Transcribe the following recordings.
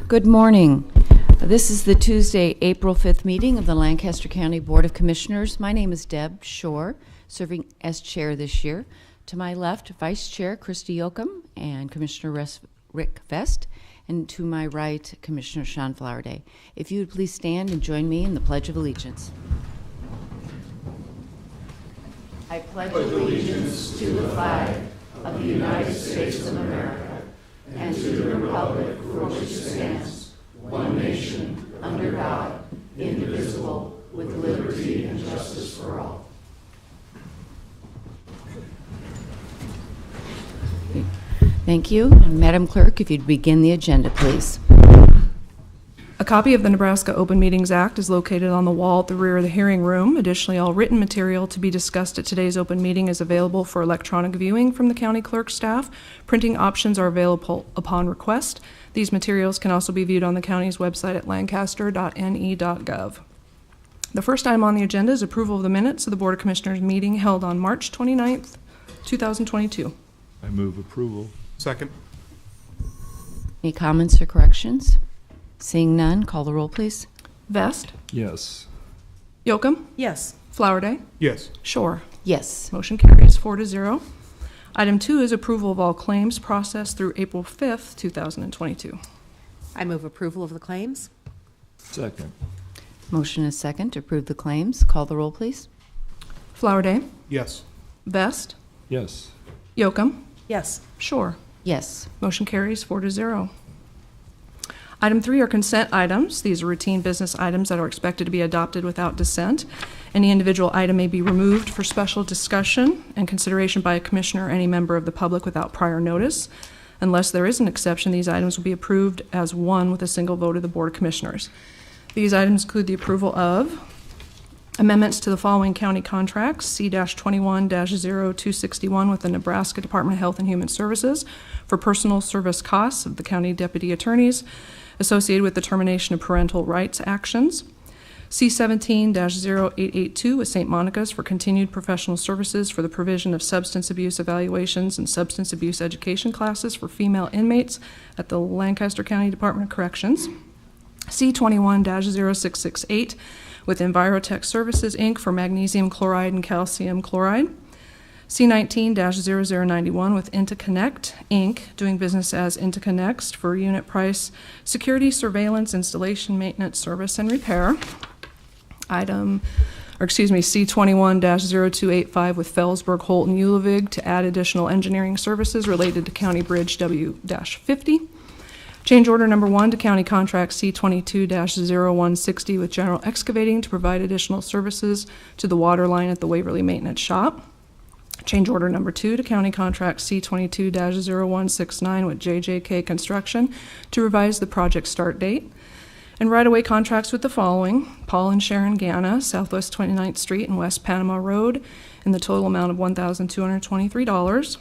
Good morning. This is the Tuesday, April 5th meeting of the Lancaster County Board of Commissioners. My name is Deb Shore, serving as chair this year. To my left, Vice Chair Christy Yoakum and Commissioner Rick Vest, and to my right, Commissioner Sean Flowerday. If you would please stand and join me in the Pledge of Allegiance. I pledge allegiance to the flag of the United States of America and to the republic for which it stands, one nation, under God, indivisible, with liberty and justice for all. Thank you. And Madam Clerk, if you'd begin the agenda, please. A copy of the Nebraska Open Meetings Act is located on the wall at the rear of the hearing room. Additionally, all written material to be discussed at today's open meeting is available for electronic viewing from the county clerk staff. Printing options are available upon request. These materials can also be viewed on the county's website at lancaster.ne.gov. The first item on the agenda is approval of the minutes of the Board of Commissioners meeting held on March 29th, 2022. I move approval. Second. Any comments or corrections? Seeing none, call the roll, please. Vest, Yes. Yoakum, Yes. Flowerday, Yes. Shore. Yes. Motion carries 4-0. Item 2 is approval of all claims processed through April 5th, 2022. I move approval of the claims. Second. Motion is second to approve the claims. Call the roll, please. Flowerday, Yes. Vest, Yes. Yoakum, Yes. Shore. Yes. Motion carries 4-0. Item 3 are consent items. These are routine business items that are expected to be adopted without dissent. Any individual item may be removed for special discussion and consideration by a commissioner or any member of the public without prior notice. Unless there is an exception, these items will be approved as one with a single vote of the Board of Commissioners. These items include the approval of amendments to the following county contracts: C-21-0261 with the Nebraska Department of Health and Human Services for personal service costs of the county deputy attorneys associated with the termination of parental rights actions. C-17-0882 with St. Monica's for continued professional services for the provision of substance abuse evaluations and substance abuse education classes for female inmates at the Lancaster County Department of Corrections. C-21-0668 with Envirotech Services, Inc. for magnesium chloride and calcium chloride. C-19-0091 with Interconnect, Inc., doing business as Interconnect for unit price security, surveillance, installation, maintenance, service, and repair. C-21-0285 with Felsberg, Holt, and Ulevig to add additional engineering services related to County Bridge W-50. Change order number 1 to county contract C-22-0160 with General Excavating to provide additional services to the water line at the Waverly Maintenance Shop. Change order number 2 to county contract C-22-0169 with JJK Construction to revise the project start date. And right-of-way contracts with the following: Paul and Sharon Ganna, Southwest 29th Street and West Panama Road, in the total amount of $1,223.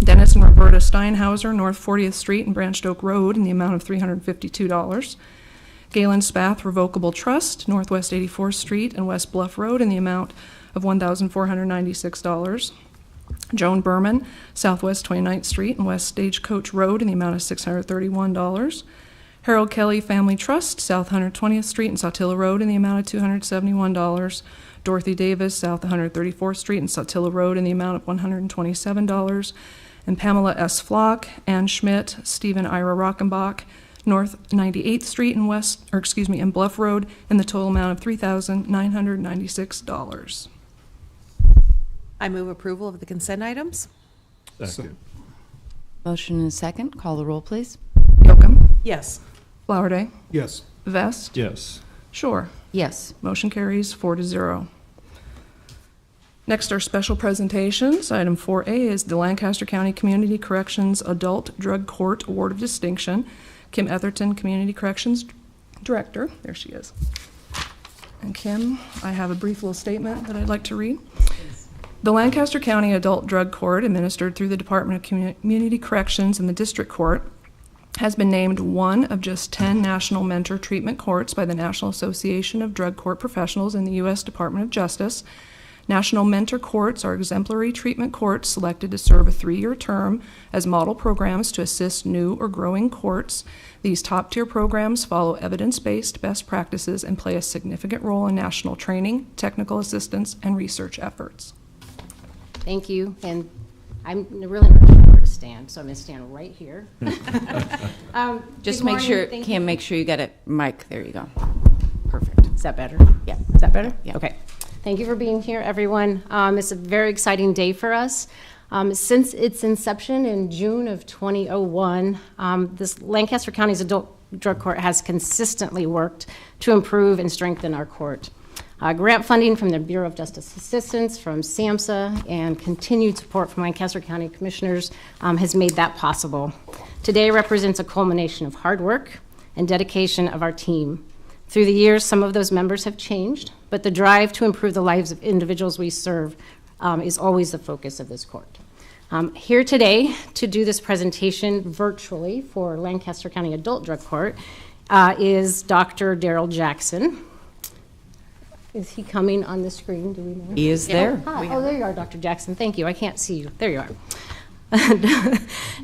Dennis and Roberta Steinhauser, North 40th Street and Branched Oak Road, in the amount of $352. Galen Spath Revocable Trust, Northwest 84th Street and West Bluff Road, in the amount of $1,496. Joan Berman, Southwest 29th Street and West Stagecoach Road, in the amount of $631. Harold Kelly Family Trust, South 120th Street and Sautilla Road, in the amount of $271. Dorothy Davis, South 134th Street and Sautilla Road, in the amount of $127. And Pamela S. Flock, Ann Schmidt, Stephen Ira Rockenbach, North 98th Street and and Bluff Road, in the total amount of $3,996. I move approval of the consent items. Second. Motion is second. Call the roll, please. Yoakum, Yes. Flowerday, Yes. Vest, Yes. Shore. Yes. Motion carries 4-0. Next are special presentations. Item 4A is the Lancaster County Community Corrections Adult Drug Court Award of Distinction. Kim Etherton, Community Corrections Director. There she is. And Kim, I have a brief little statement that I'd like to read. The Lancaster County Adult Drug Court, administered through the Department of Community Corrections and the District Court, has been named one of just 10 national mentor treatment courts by the National Association of Drug Court Professionals in the U.S. Department of Justice National Mentor Courts are exemplary treatment courts selected to serve a 3-year term as model programs to assist new or growing courts. These top-tier programs follow evidence-based best practices and play a significant role in national training, technical assistance, and research efforts. Thank you, and I'm really not sure where to stand, so I'm going to stand right here. Just Good make morning. sure, Thank Kim, you. make sure you got a mic. There you go. Perfect. Is that better? Yeah. Is that better? Yeah. Okay. Thank you for being here, everyone. It's a very exciting day for us. Since its inception in June of 2001, this Lancaster County's Adult Drug Court has consistently worked to improve and strengthen our court. Grant funding from the Bureau of Justice Assistance, from SAMHSA, and continued support from Lancaster County Commissioners has made that possible. Today represents a culmination of hard work and dedication of our team. Through the years, some of those members have changed, but the drive to improve the lives of individuals we serve is always the focus of this court. Here today to do this presentation virtually for Lancaster County Adult Drug Court is Dr. Daryl Jackson. Is he coming on the screen? Do we know? He is there. Hi. Oh, there you are, Dr. Jackson. Thank you. I can't see you. There you are.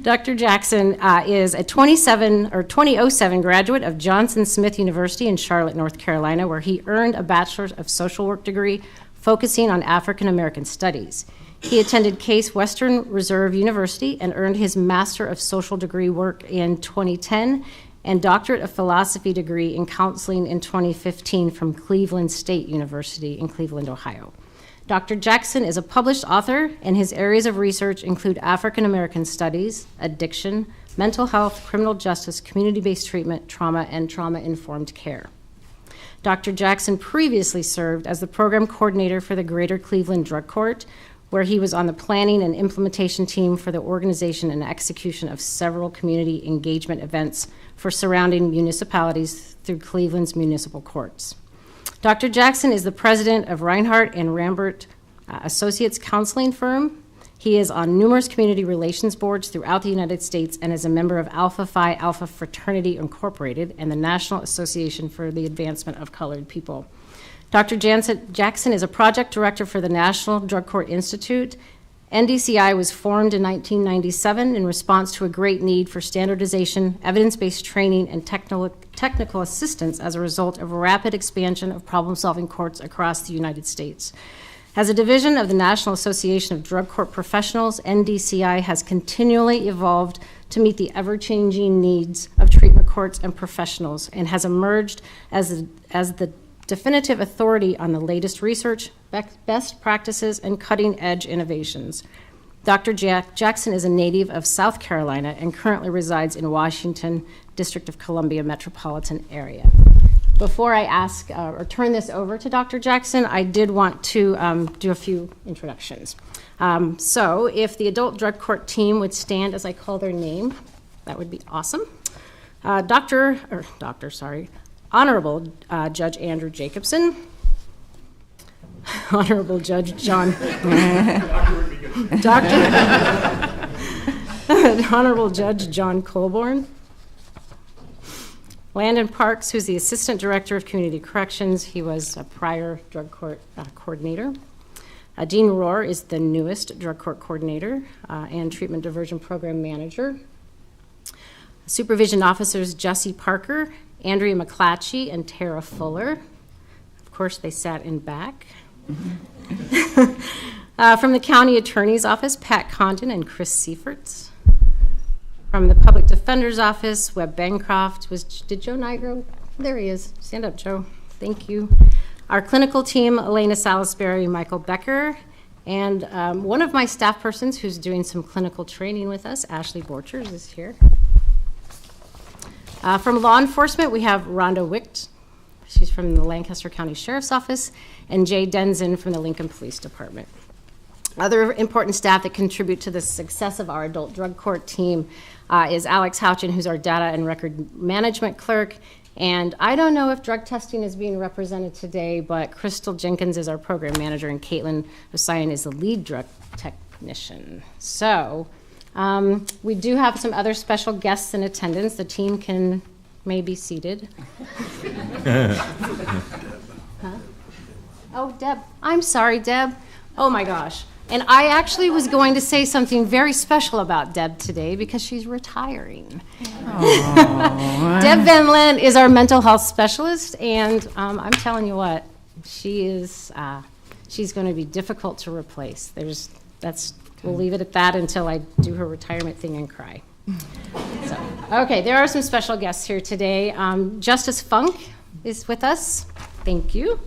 Dr. Jackson is a 2007 graduate of Johnson Smith University in Charlotte, North Carolina, where he earned a Bachelor of Social Work degree focusing on African American Studies. He attended Case Western Reserve University and earned his Master of Social degree work in 2010 and Doctorate of Philosophy degree in counseling in 2015 from Cleveland State University in Cleveland, Ohio. Dr. Jackson is a published author, and his areas of research include African American studies, addiction, mental health, criminal justice, community-based treatment, trauma, and trauma-informed care. Dr. Jackson previously served as the program coordinator for the Greater Cleveland Drug Court, where he was on the planning and implementation team for the organization and execution of several community engagement events for surrounding municipalities through Cleveland's municipal courts. Dr. Jackson is the president of Reinhardt and Rambert Associates Counseling Firm. He is on numerous community relations boards throughout the United States and is a member of Alpha Phi Alpha Fraternity Incorporated and the National Association for the Advancement of Colored People. Dr. Jackson is a project director for the National Drug Court Institute. NDCI was formed in 1997 in response to a great need for standardization, evidence-based training, and technical assistance as a result of rapid expansion of problem-solving courts across the United States. As a division of the National Association of Drug Court Professionals, NDCI has continually evolved to meet the ever-changing needs of treatment courts and professionals and has emerged as the definitive authority on the latest research, best practices, and cutting-edge innovations. Dr. Jackson is a native of South Carolina and currently resides in Washington, District of Columbia metropolitan area. Before I ask or turn this over to Dr. Jackson, I did want to do a few introductions. So if the Adult Drug Court team would stand as I call their name, that would be awesome. Honorable Judge Andrew Jacobson, Honorable Judge John, Honorable Judge John Colborn, Landon Parks, who's the Assistant Director of Community Corrections. He was a prior drug court coordinator. Dean Rohr is the newest drug court coordinator and treatment diversion program manager. Supervision officers Jesse Parker, Andrea McClatchy, and Tara Fuller. Of course, they sat in back. From the County Attorney's Office, Pat Condon and Chris Seiferts. From the Public Defender's Office, Webb Bancroft. Did Joe Nigro? There he is. Stand up, Joe. Thank you. Our clinical team, Elena Salisbury, Michael Becker, and one of my staff persons who's doing some clinical training with us, Ashley Borchers, is here. From law enforcement, we have Rhonda Wicht. She's from the Lancaster County Sheriff's Office, and Jay Denzin from the Lincoln Police Department. Other important staff that contribute to the success of our adult drug court team is Alex Houchin, who's our data and record management clerk. And I don't know if drug testing is being represented today, but Crystal Jenkins is our program manager, and Caitlin Osayan is the lead drug technician. So we do have some other special guests in attendance. The team may be seated. Huh? Oh, Deb. I'm sorry, Deb. Oh my gosh. And I actually was going to say something very special about Deb today because she's retiring. Deb Van Lent is our mental health specialist, and I'm telling you what, she's going to be difficult to replace. We'll leave it at that until I do her retirement thing and cry. So, okay, there are some special guests here today. Justice Funk is with us. Thank you.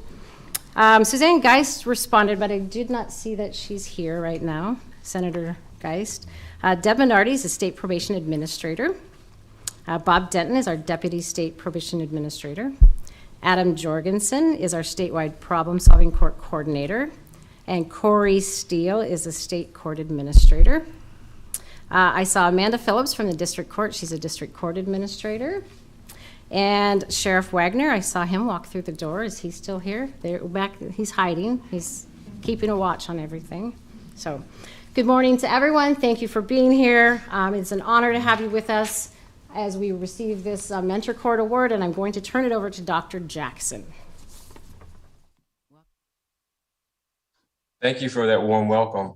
Suzanne Geist responded, but I did not see that she's here right now, Senator Geist. Deb Minardi is a state probation administrator. Bob Denton is our deputy state probation administrator. Adam Jorgensen is our statewide problem-solving court coordinator. And Corey Steele is a state court administrator. I saw Amanda Phillips from the district court. She's a district court administrator. And Sheriff Wagner, I saw him walk through the door. Is he still here? He's hiding. He's keeping a watch on everything. So, good morning to everyone. Thank you for being here. It's an honor to have you with us as we receive this Mentor Court Award, and I'm going to turn it over to Dr. Jackson. Thank you for that warm welcome.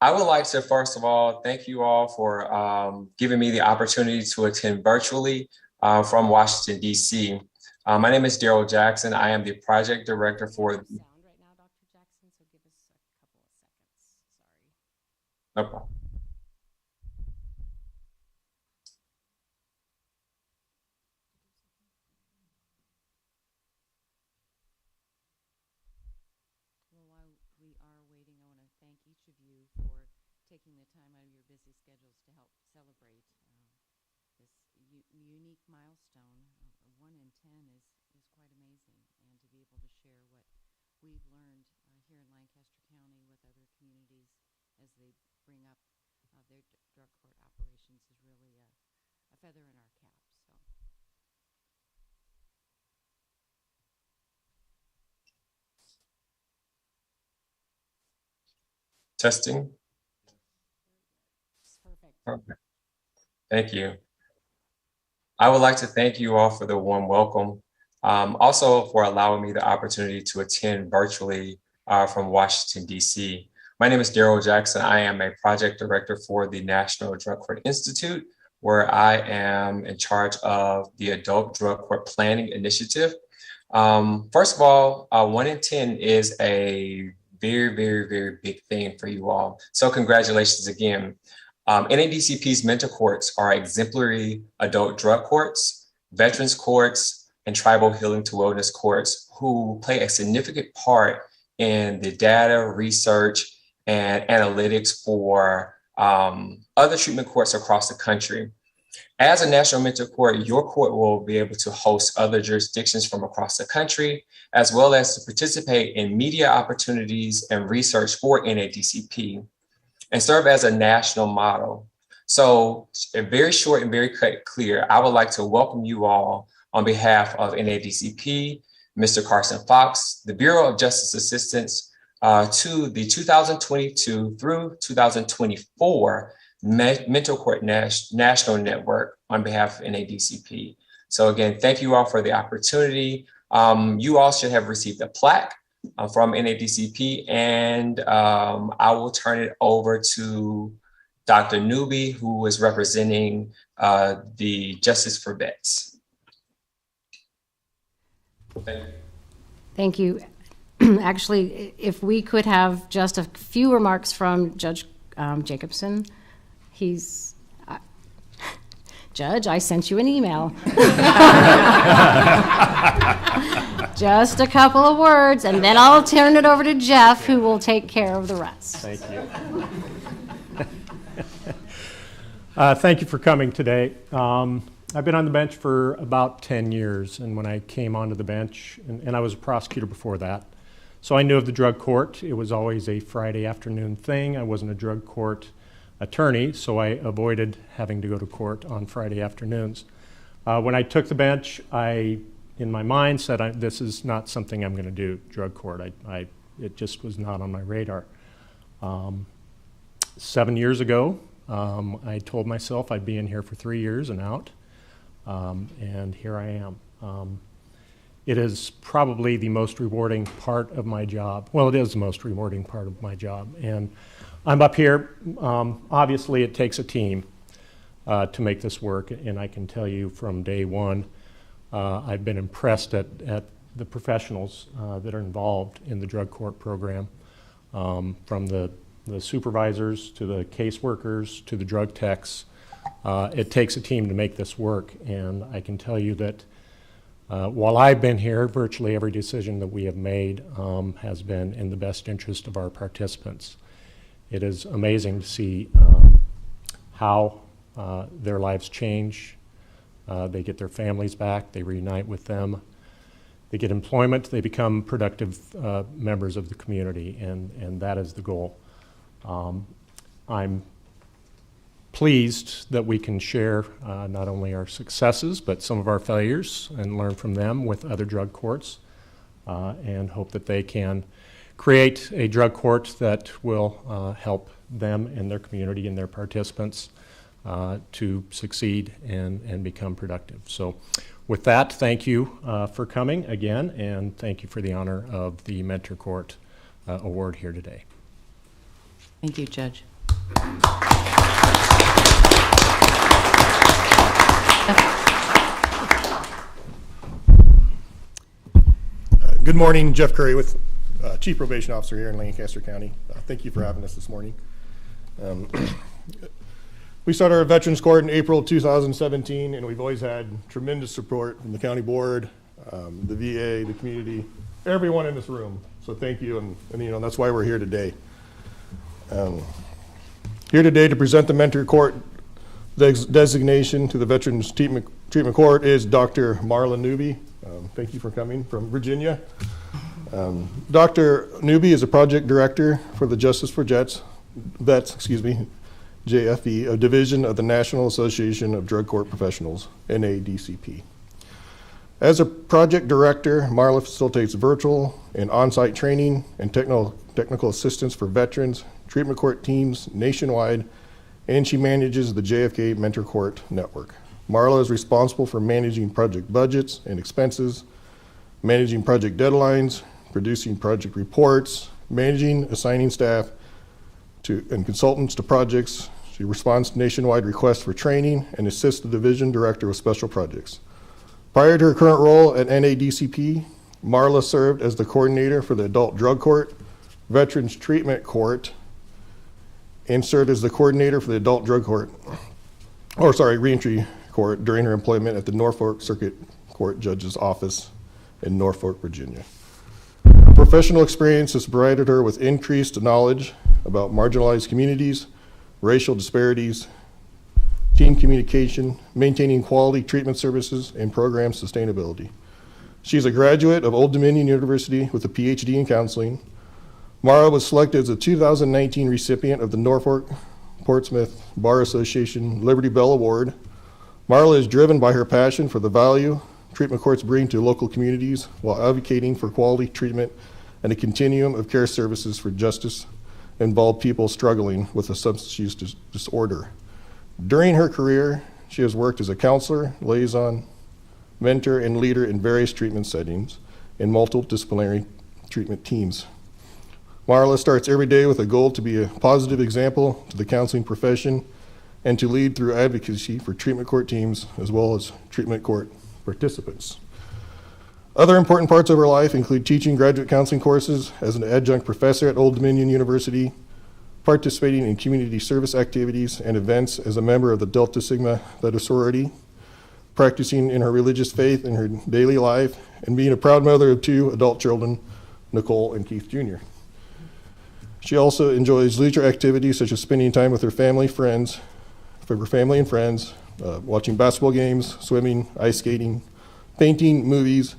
I would like to, first of all, thank you all for giving me the opportunity to attend virtually from Washington, D.C. My name is Daryl Jackson. I am the project director for... Sound right now, Dr. Jackson, so give us a couple of seconds. Sorry. No problem. Well, while we are waiting, I want to thank each of you for taking the time out of your busy schedules to help celebrate this unique milestone. 1 in 10 is quite amazing, and to be able to share what we've learned here in Lancaster County with other communities as they bring up their drug court operations is really a feather in our cap. So. Testing. Perfect. Okay. Thank you. I would like to thank you all for the warm welcome. Also for allowing me the opportunity to attend virtually from Washington, D.C. My name is Daryl Jackson. I am a project director for the National Drug Court Institute, where I am in charge of the Adult Drug Court Planning Initiative. First of all, 1 in 10 is a very, very, very big thing for you all. So congratulations again. NADCP's mentor courts are exemplary adult drug courts, veterans courts, and tribal healing to wellness courts who play a significant part in the data, research, and analytics for other treatment courts across the country. As a national mentor court, your court will be able to host other jurisdictions from across the country, as well as to participate in media opportunities and research for NADCP, and serve as a national model. So, very short and very clear, I would like to welcome you all on behalf of NADCP, Mr. Carson Fox, the Bureau of Justice Assistance, to the 2022 through 2024 Mental Court National Network on behalf of NADCP. So again, thank you all for the opportunity. You all should have received a plaque from NADCP, and I will turn it over to Dr. Newby, who is representing the Justice for Vets. Thank you. Thank you. Actually, if we could have just a few remarks from Judge Jacobson. Judge, I sent you an email. Just a couple of words, and then I'll turn it over to Jeff, who will take care of the rest. Thank you. Thank you for coming today. I've been on the bench for about 10 years, and when I came onto the bench, and I was a prosecutor before that, so I knew of the drug court. It was always a Friday afternoon thing. I wasn't a drug court attorney, so I avoided having to go to court on Friday afternoons. When I took the bench, I, in my mind, said, this is not something I'm going to do, drug court. It just was not on my radar. 7 years ago, I told myself I'd be in here for 3 years and out, and here I am. It is probably the most rewarding part of my job. Well, it is the most rewarding part of my job. And I'm up here. Obviously, it takes a team to make this work. And I can tell you from day one, I've been impressed at the professionals that are involved in the drug court program, from the supervisors to the caseworkers to the drug techs. It takes a team to make this work. And I can tell you that while I've been here, virtually every decision that we have made has been in the best interest of our participants. It is amazing to see how their lives change. They get their families back, they reunite with them, they get employment, they become productive members of the community, and that is the goal. I'm pleased that we can share not only our successes, but some of our failures and learn from them with other drug courts, and hope that they can create a drug court that will help them and their community and their participants to succeed and become productive. So with that, thank you for coming again, and thank you for the honor of the Mentor Court Award here today. Thank you, Judge. Good morning, Jeff Curry with Chief Probation Officer here in Lancaster County. Thank you for having us this morning. We started our Veterans Court in April 2017, and we've always had tremendous support from the county board, the VA, the community, everyone in this room. So thank you, and that's why we're here today. Here today to present the Mentor Court designation to the Veterans Treatment Court is Dr. Marla Newby. Thank you for coming from Virginia. Dr. Newby is a project director for the Justice for Vets, JFE, a division of the National Association of Drug Court Professionals, NADCP. As a project director, Marla facilitates virtual and on-site training and technical assistance for veterans, treatment court teams nationwide, and she manages the JFK Mentor Court Network. Marla is responsible for managing project budgets and expenses, managing project deadlines, producing project reports, managing, assigning staff and consultants to projects. She responds to nationwide requests for training and assists the division director with special projects. Prior to her current role at NADCP, Marla served as the coordinator for the Adult Drug Court, Veterans Treatment Court, and served as the coordinator for the Adult Drug Court, Reentry Court during her employment at the Norfolk Circuit Court Judge's Office in Norfolk, Virginia. Her professional experience has provided her with increased knowledge about marginalized communities, racial disparities, team communication, maintaining quality treatment services, and program sustainability. She is a graduate of Old Dominion University with a PhD in counseling. Mara was selected as a 2019 recipient of the Norfolk Portsmouth Bar Association Liberty Bell Award. Marla is driven by her passion for the value treatment courts bring to local communities while advocating for quality treatment and a continuum of care services for justice-involved people struggling with a substance use disorder. During her career, she has worked as a counselor, liaison, mentor, and leader in various treatment settings in multidisciplinary treatment teams. Marla starts every day with a goal to be a positive example to the counseling profession and to lead through advocacy for treatment court teams as well as treatment court participants. Other important parts of her life include teaching graduate counseling courses as an adjunct professor at Old Dominion University, participating in community service activities and events as a member of the Delta Sigma Theta sorority, practicing in her religious faith in her daily life, and being a proud mother of 2 adult children, Nicole and Keith Jr. She also enjoys leisure activities such as spending time with her family and friends, watching basketball games, swimming, ice skating, painting, movies,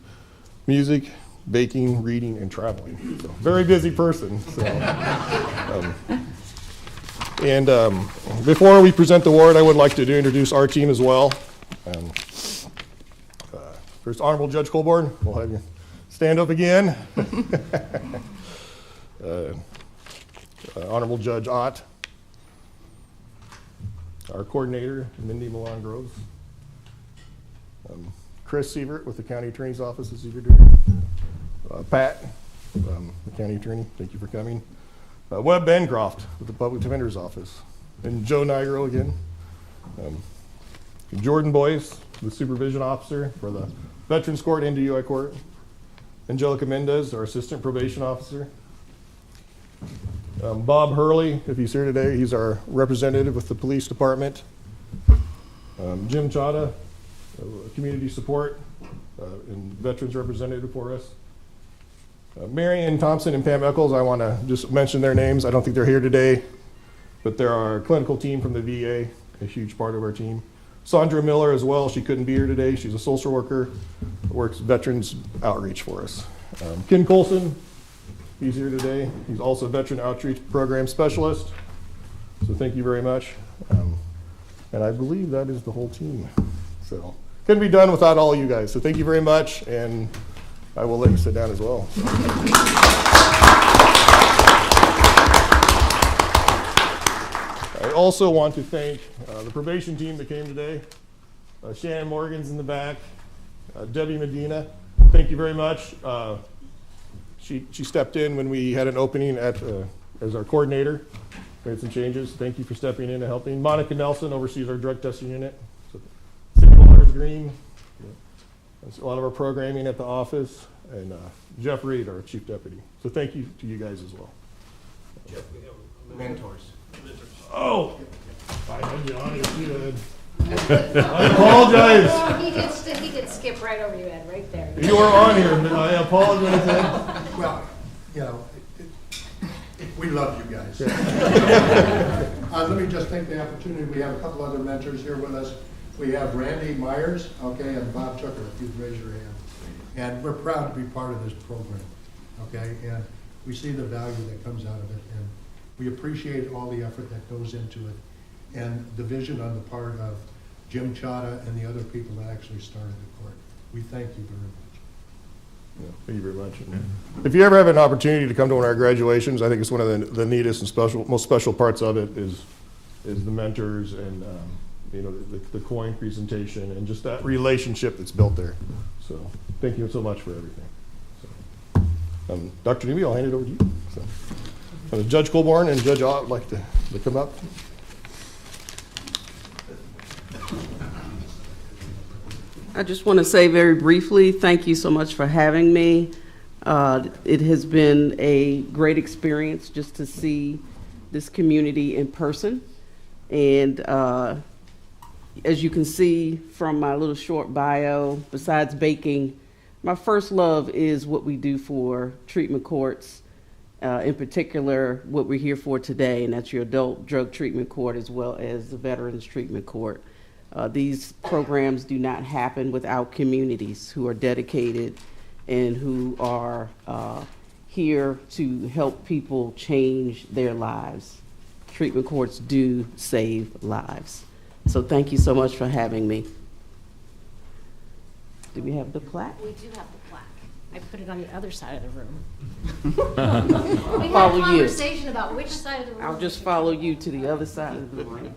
music, baking, reading, and traveling. So, very busy person. So, before we present the award, I would like to introduce our team as well. First, Honorable Judge Colborn, we'll have you stand up again. Honorable Judge Ott, our coordinator, Mindy Milan Groves, Chris Sievert with the County Attorney's Office is here today. Pat, the County Attorney, thank you for coming. Webb Bancroft with the Public Defender's Office. And Joe Nigro again. Jordan Boyce, the Supervision Officer for the Veterans Court and DUI Court. Angelica Mendez, our Assistant Probation Officer. Bob Hurley, if he's here today, he's our representative with the Police Department. Jim Chada, Community Support and Veterans Representative for us. Marianne Thompson and Pam Eccles, I want to just mention their names. I don't think they're here today, but they're our clinical team from the VA, a huge part of our team. Sandra Miller as well, she couldn't be here today. She's a social worker, works Veterans Outreach for us. Ken Colson, he's here today. He's also a Veteran Outreach Program Specialist. So thank you very much. And I believe that is the whole team. So couldn't be done without all you guys. So thank you very much, and I will let you sit down as well. I also want to thank the probation team that came today. Shannon Morgan's in the back. Debbie Medina, thank you very much. She stepped in when we had an opening as our coordinator. Made some changes. Thank you for stepping in and helping. Monica Nelson oversees our drug testing unit. So, Cindy Waters Green, that's a lot of our programming at the office, and Jeff Reed, our chief deputy. So thank you to you guys as well. Jeff, we have mentors. Oh, I had you on here too, Ed. I apologize. Oh, he did skip right over you, Ed, right there. You were on here, but I apologize, Ed. Well, you know, we love you guys. Let me just take the opportunity. We have a couple other mentors here with us. We have Randy Myers, okay, and Bob Tucker, if you'd raise your hand. And we're proud to be part of this program, okay? And we see the value that comes out of it, and we appreciate all the effort that goes into it, and the vision on the part of Jim Chada and the other people that actually started the court. We thank you very much. Yeah, thank you very much. If you ever have an opportunity to come to one of our graduations, I think it's one of the neatest and most special parts of it is the mentors and you know, the coin presentation and just that relationship that's built there. So thank you so much for everything. So, Dr. Newby, I'll hand it over to you. So, Judge Colborn and Judge Ott would like to come up. I just want to say very briefly, thank you so much for having me. It has been a great experience just to see this community in person. And as you can see from my little short bio, besides baking, my first love is what we do for treatment courts, in particular what we're here for today, and that's your adult drug treatment court as well as the Veterans Treatment Court. These programs do not happen without communities who are dedicated and who are here to help people change their lives. Treatment courts do save lives. So thank you so much for having me. Do we have the plaque? We do have the plaque. I put it on the other side of the room. We had Follow a you. conversation about which side of the room. I'll just follow you to the other side of the room.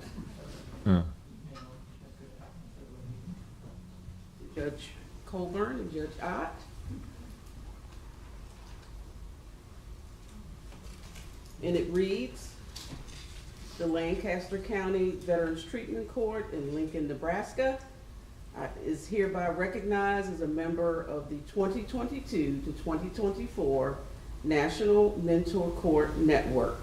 Judge Colburn and Judge Ott. And it reads, the Lancaster County Veterans Treatment Court in Lincoln, Nebraska is hereby recognized as a member of the 2022 to 2024 National Mentor Court Network.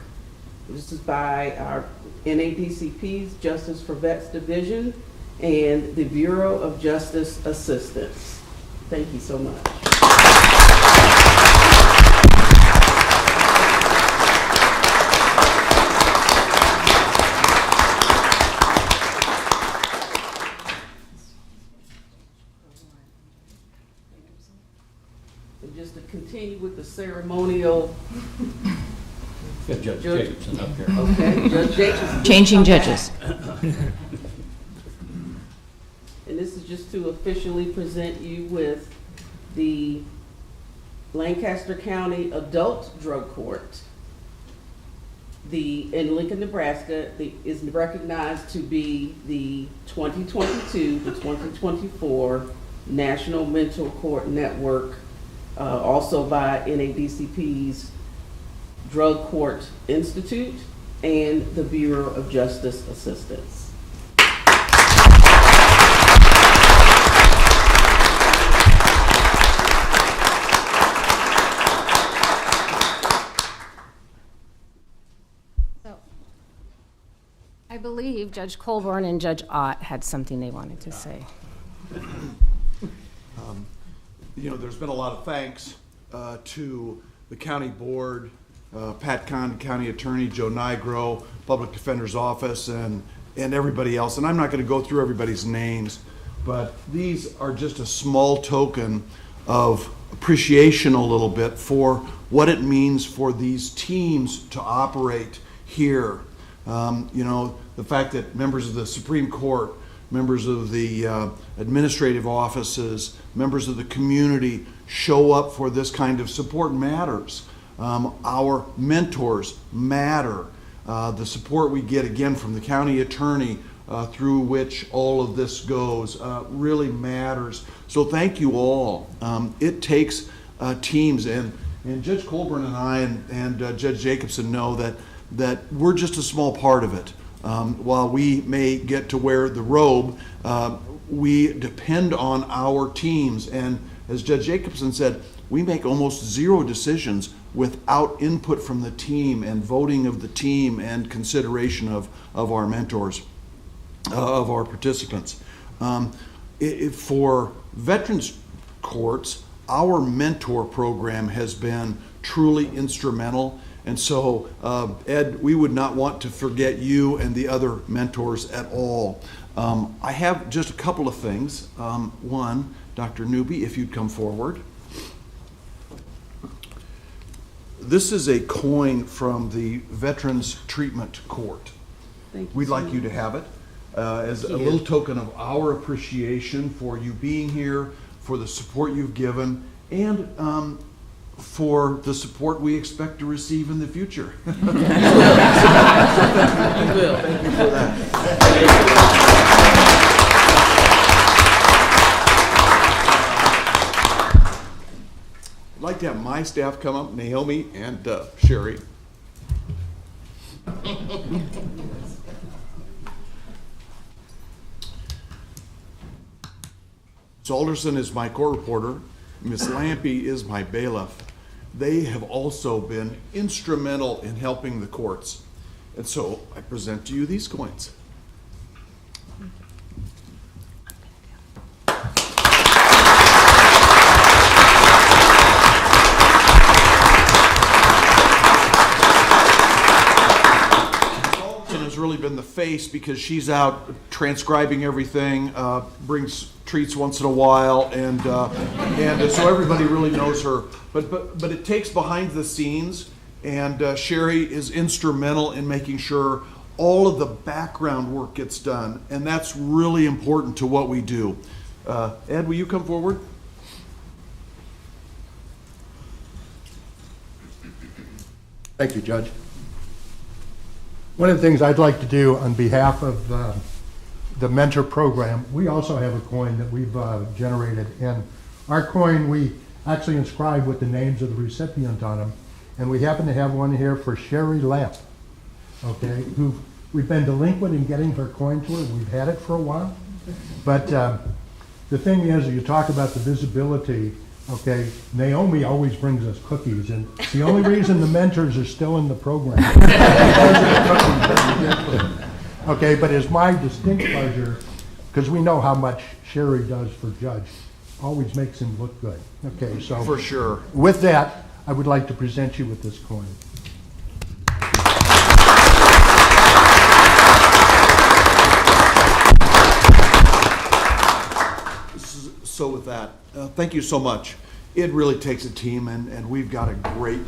This is by our NADCP's Justice for Vets Division and the Bureau of Justice Assistance. Thank you so much. And just to continue with the ceremonial. Judge Jacobson up here. Okay, Judge Jacobson. Changing judges. And this is just to officially present you with the Lancaster County Adult Drug Court. In Lincoln, Nebraska, is recognized to be the 2022 to 2024 National Mental Court Network, also by NADCP's Drug Court Institute, and the Bureau of Justice Assistance. I believe Judge Colburn and Judge Ott had something they wanted to say. There's been a lot of thanks to the county board, Pat Kahn, county attorney, Joe Nigro, public defender's office, and everybody else. And I'm not going to go through everybody's names, but these are just a small token of appreciation a little bit for what it means for these teams to operate here. The fact that members of the Supreme Court, members of the administrative offices, members of the community show up for this kind of support matters. Our mentors matter. The support we get, again, from the county attorney through which all of this goes really matters. So thank you all. It takes teams, and Judge Colburn and I and Judge Jacobson know that we're just a small part of it. While we may get to wear the robe, we depend on our teams. And as Judge Jacobson said, we make almost zero decisions without input from the team and voting of the team and consideration of our mentors, of our participants. For veterans courts, our mentor program has been truly instrumental. And so, Ed, we would not want to forget you and the other mentors at all. I have just a couple of things. One, Dr. Newby, if you'd come forward. This is a coin from the Veterans Treatment Court. We'd like you to have it as a little token of our appreciation for you being here, for the support you've given, and for the support we expect to receive in the future. You will. Thank you for that. I'd like to have my staff come up, Naomi and Sherry. Alderson is my court reporter. Miss Lampy is my bailiff. They have also been instrumental in helping the courts. And so I present to you these coins. Has really been the face because she's out transcribing everything, brings treats once in a while, and so everybody really knows her. But it takes behind the scenes, and Sherry is instrumental in making sure all of the background work gets done, and that's really important to what we do. Ed, will you come forward? Thank you, Judge. One of the things I'd like to do on behalf of the mentor program, we also have a coin that we've generated. And our coin, we actually inscribe with the names of the recipient on them. And we happen to have one here for Sherry Lamp, okay, who we've been delinquent in getting her coin to her. We've had it for a while. But the thing is, you talk about the visibility. Okay, Naomi always brings us cookies, and the only reason the mentors are still in the program. Okay, but it's my distinct pleasure, because we know how much Sherry does for Judge, always makes him look good. Okay, so for sure. With that, I would like to present you with this coin. So with that, thank you so much. It really takes a team, and we've got a great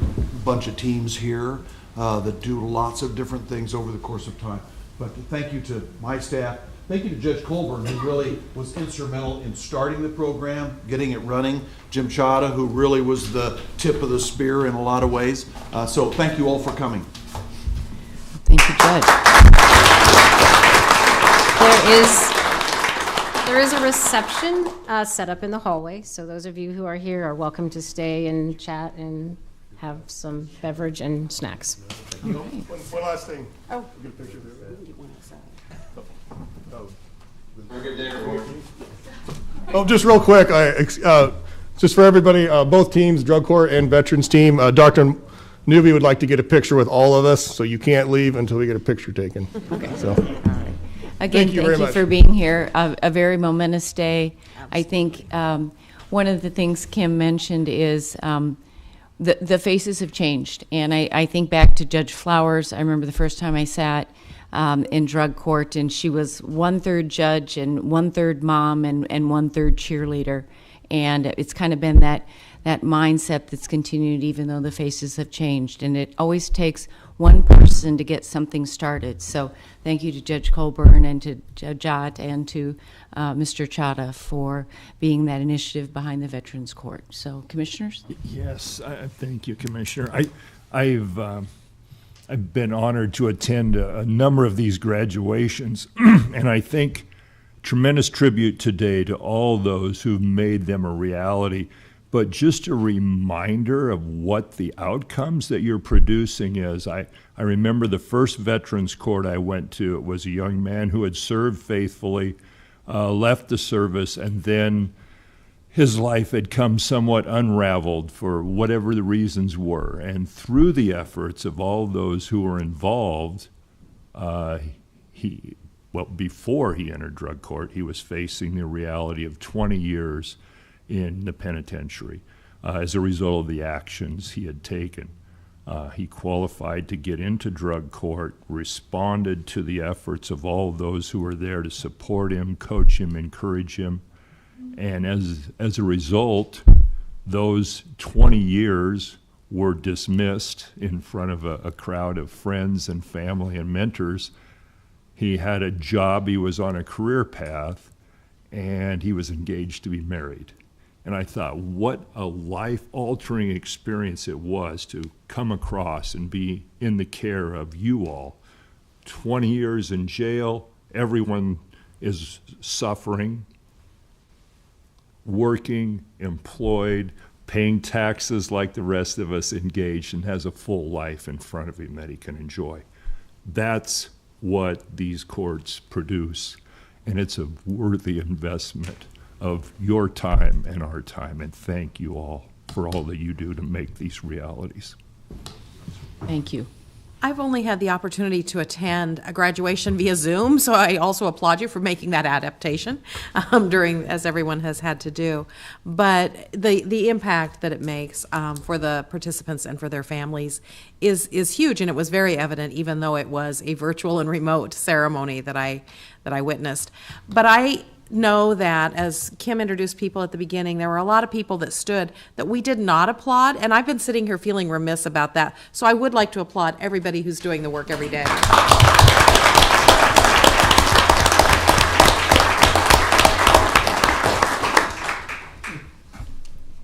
bunch of teams here that do lots of different things over the course of time. But thank you to my staff. Thank you to Judge Colburn, who really was instrumental in starting the program, getting it running. Jim Chada, who really was the tip of the spear in a lot of ways. So thank you all for coming. Thank you, Judge. There is a reception set up in the hallway, so those of you who are here are welcome to stay and chat and have some beverage and snacks. One last thing. Oh. Get a picture there. Have a good day, everyone. Oh, just real quick, just for everybody, both teams, drug court and veterans team, Dr. Newby would like to get a picture with all of us, so you can't leave until we get a picture taken. Okay. So, Again, Thank you very thank you much. for being here. A very momentous day. I think one of the things Kim mentioned is the faces have changed. And I think back to Judge Flowers. I remember the first time I sat in drug court, and she was 1/3 judge and 1/3 mom and 1/3 cheerleader. And it's kind of been that mindset that's continued even though the faces have changed. And it always takes one person to get something started. So thank you to Judge Colburn and to Judge Ott and to Mr. Chadha for being that initiative behind the Veterans Court. So, Commissioners? Yes, thank you, Commissioner. I've been honored to attend a number of these graduations, and I think tremendous tribute today to all those who've made them a reality. But just a reminder of what the outcomes that you're producing is. I remember the first Veterans Court I went to. It was a young man who had served faithfully, left the service, and then his life had come somewhat unraveled for whatever the reasons were. And through the efforts of all those who were involved, before he entered drug court, he was facing the reality of 20 years in the penitentiary as a result of the actions he had taken. He qualified to get into drug court, responded to the efforts of all those who were there to support him, coach him, encourage him. And as a result, those 20 years were dismissed in front of a crowd of friends and family and mentors. He had a job, he was on a career path, and he was engaged to be married. And I thought, what a life-altering experience it was to come across and be in the care of you all. 20 years in jail, everyone is suffering, working, employed, paying taxes like the rest of us, engaged, and has a full life in front of him that he can enjoy. That's what these courts produce, and it's a worthy investment of your time and our time, and thank you all for all that you do to make these realities. Thank you. I've only had the opportunity to attend a graduation via Zoom, so I also applaud you for making that adaptation as everyone has had to do. But the impact that it makes for the participants and for their families is huge, and it was very evident, even though it was a virtual and remote ceremony that I witnessed. But I know that, as Kim introduced people at the beginning, there were a lot of people that stood that we did not applaud, and I've been sitting here feeling remiss about that. So I would like to applaud everybody who's doing the work every day.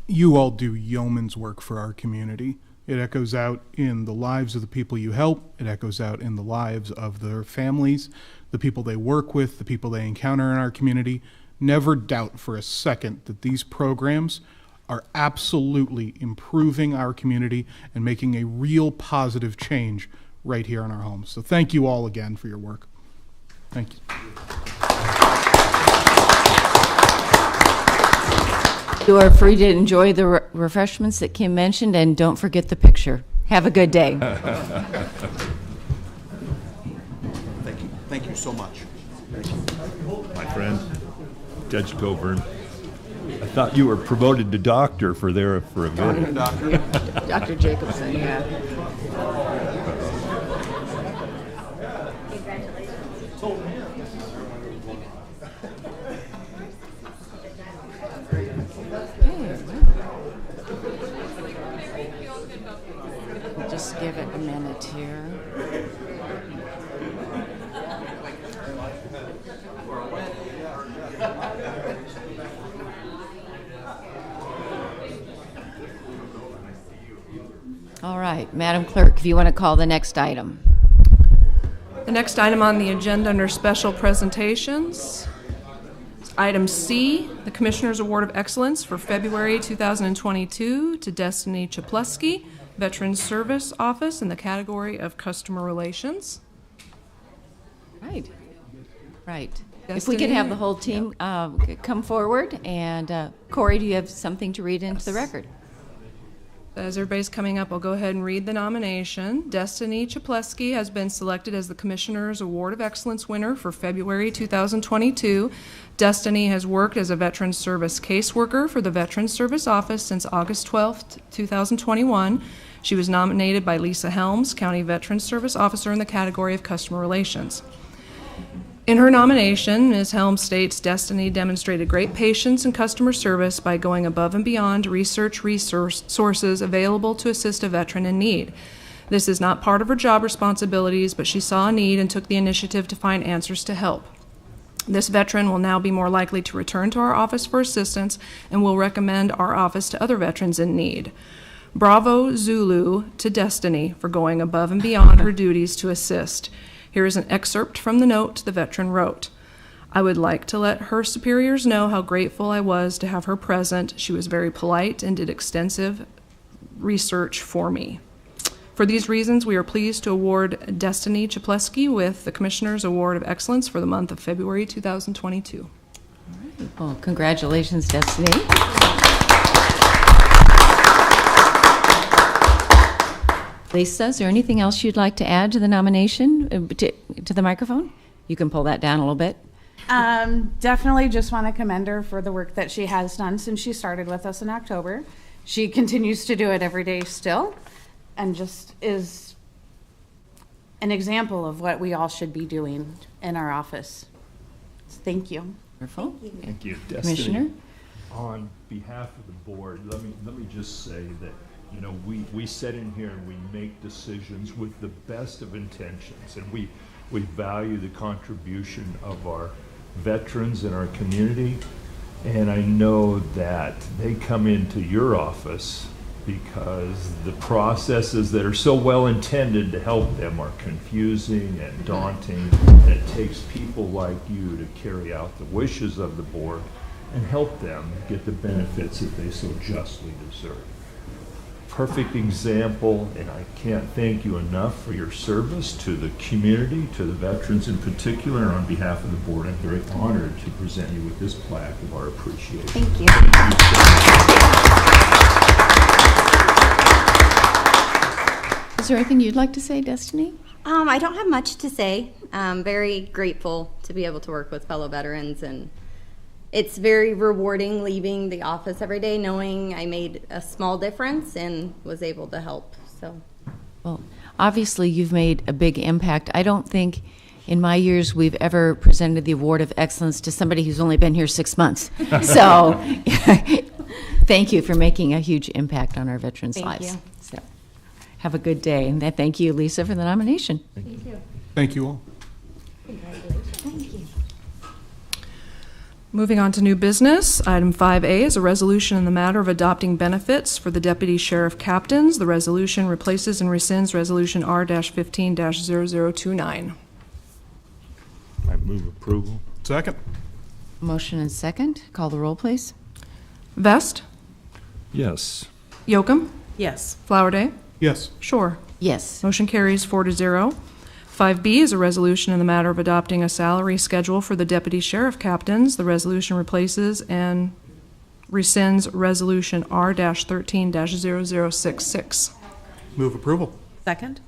You all do yeoman's work for our community. It echoes out in the lives of the people you help. It echoes out in the lives of their families, the people they work with, the people they encounter in our community. Never doubt for a second that these programs are absolutely improving our community and making a real positive change right here in our homes. So thank you all again for your work. Thank you. You are free to enjoy the refreshments that Kim mentioned, and don't forget the picture. Have a good day. Thank you. Thank you so much. My friend, Judge Coburn, I thought you were promoted to doctor for a minute. Doctor. Dr. Jacobson, yeah. Just give it a minute here. All right, Madam Clerk, if you want to call the next item. The next item on the agenda under special presentations is Item C, the Commissioner's Award of Excellence for February 2022 to Destiny Chapleski, Veterans Service Office, in the category of Customer Relations. Right. Right. If we could have the whole team come forward, and Corey, do you have something to read into the record? As everybody's coming up, I'll go ahead and read the nomination. Destiny Chapleski has been selected as the Commissioner's Award of Excellence winner for February 2022. Destiny has worked as a Veterans Service caseworker for the Veterans Service Office since August 12th, 2021. She was nominated by Lisa Helms, County Veterans Service Officer, in the category of Customer Relations. In her nomination, Ms. Helms states Destiny demonstrated great patience and customer service by going above and beyond to research sources available to assist a veteran in need. This is not part of her job responsibilities, but she saw a need and took the initiative to find answers to help. This veteran will now be more likely to return to our office for assistance and will recommend our office to other veterans in need. Bravo Zulu to Destiny for going above and beyond her duties to assist. Here is an excerpt from the note the veteran wrote. I would like to let her superiors know how grateful I was to have her present. She was very polite and did extensive research for me. For these reasons, we are pleased to award Destiny Chapleski with the Commissioner's Award of Excellence for the month of February 2022. All right. Well, congratulations, Destiny. Lisa, is there anything else you'd like to add to the nomination, to the microphone? You can pull that down a little bit. Definitely just want to commend her for the work that she has done since she started with us in October. She continues to do it every day still, and just is an example of what we all should be doing in our office. Thank you. Wonderful. Thank you. Commissioner? On behalf of the board, let me just say that, you know, we sit in here and we make decisions with the best of intentions, and we value the contribution of our veterans in our community, and I know that they come into your office because the processes that are so well intended to help them are confusing and daunting, and it takes people like you to carry out the wishes of the board and help them get the benefits that they so justly deserve. Perfect example, and I can't thank you enough for your service to the community, to the veterans in particular, and on behalf of the board, I'm very honored to present you with this plaque of our appreciation. Thank you. Is there anything you'd like to say, Destiny? I don't have much to say. I'm very grateful to be able to work with fellow veterans, and it's very rewarding leaving the office every day knowing I made a small difference and was able to help. So, Well, obviously you've made a big impact. I don't think in my years we've ever presented the Award of Excellence to somebody who's only been here 6 months. So thank you for making a huge impact on our veterans' Thank lives. you. So have a good day. And thank you, Lisa, for the nomination. thank you. Thank you all. Thank you. Moving on to new business, item 5A is a resolution in the matter of adopting benefits for the deputy sheriff captains. The resolution replaces and rescinds Resolution R-15-0029. I move approval. Second. Motion and second. Call the roll, please. Vest, Yes. Yocum, Yes. Flowerday, Yes. Shore. Yes. Motion carries 4-0. 5B is a resolution in the matter of adopting a salary schedule for the deputy sheriff captains. The resolution replaces and rescinds Resolution R-13-0066. Move approval. Second?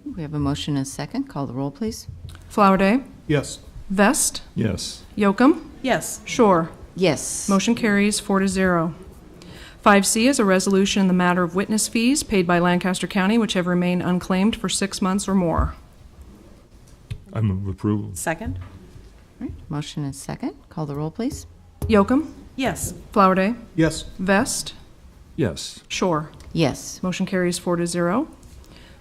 We have a motion and second. Call the roll, please. Flowerday, Yes. Vest, Yes. Yocum, Yes. Shore. Yes. Motion carries 4-0. 5C is a resolution in the matter of witness fees paid by Lancaster County which have remained unclaimed for 6 months or more. I move approval. Second? All right. Motion and second. Call the roll, please. Yocum, Yes. Flowerday, Yes. Vest, Yes. Shore. Yes. Motion carries 4-0.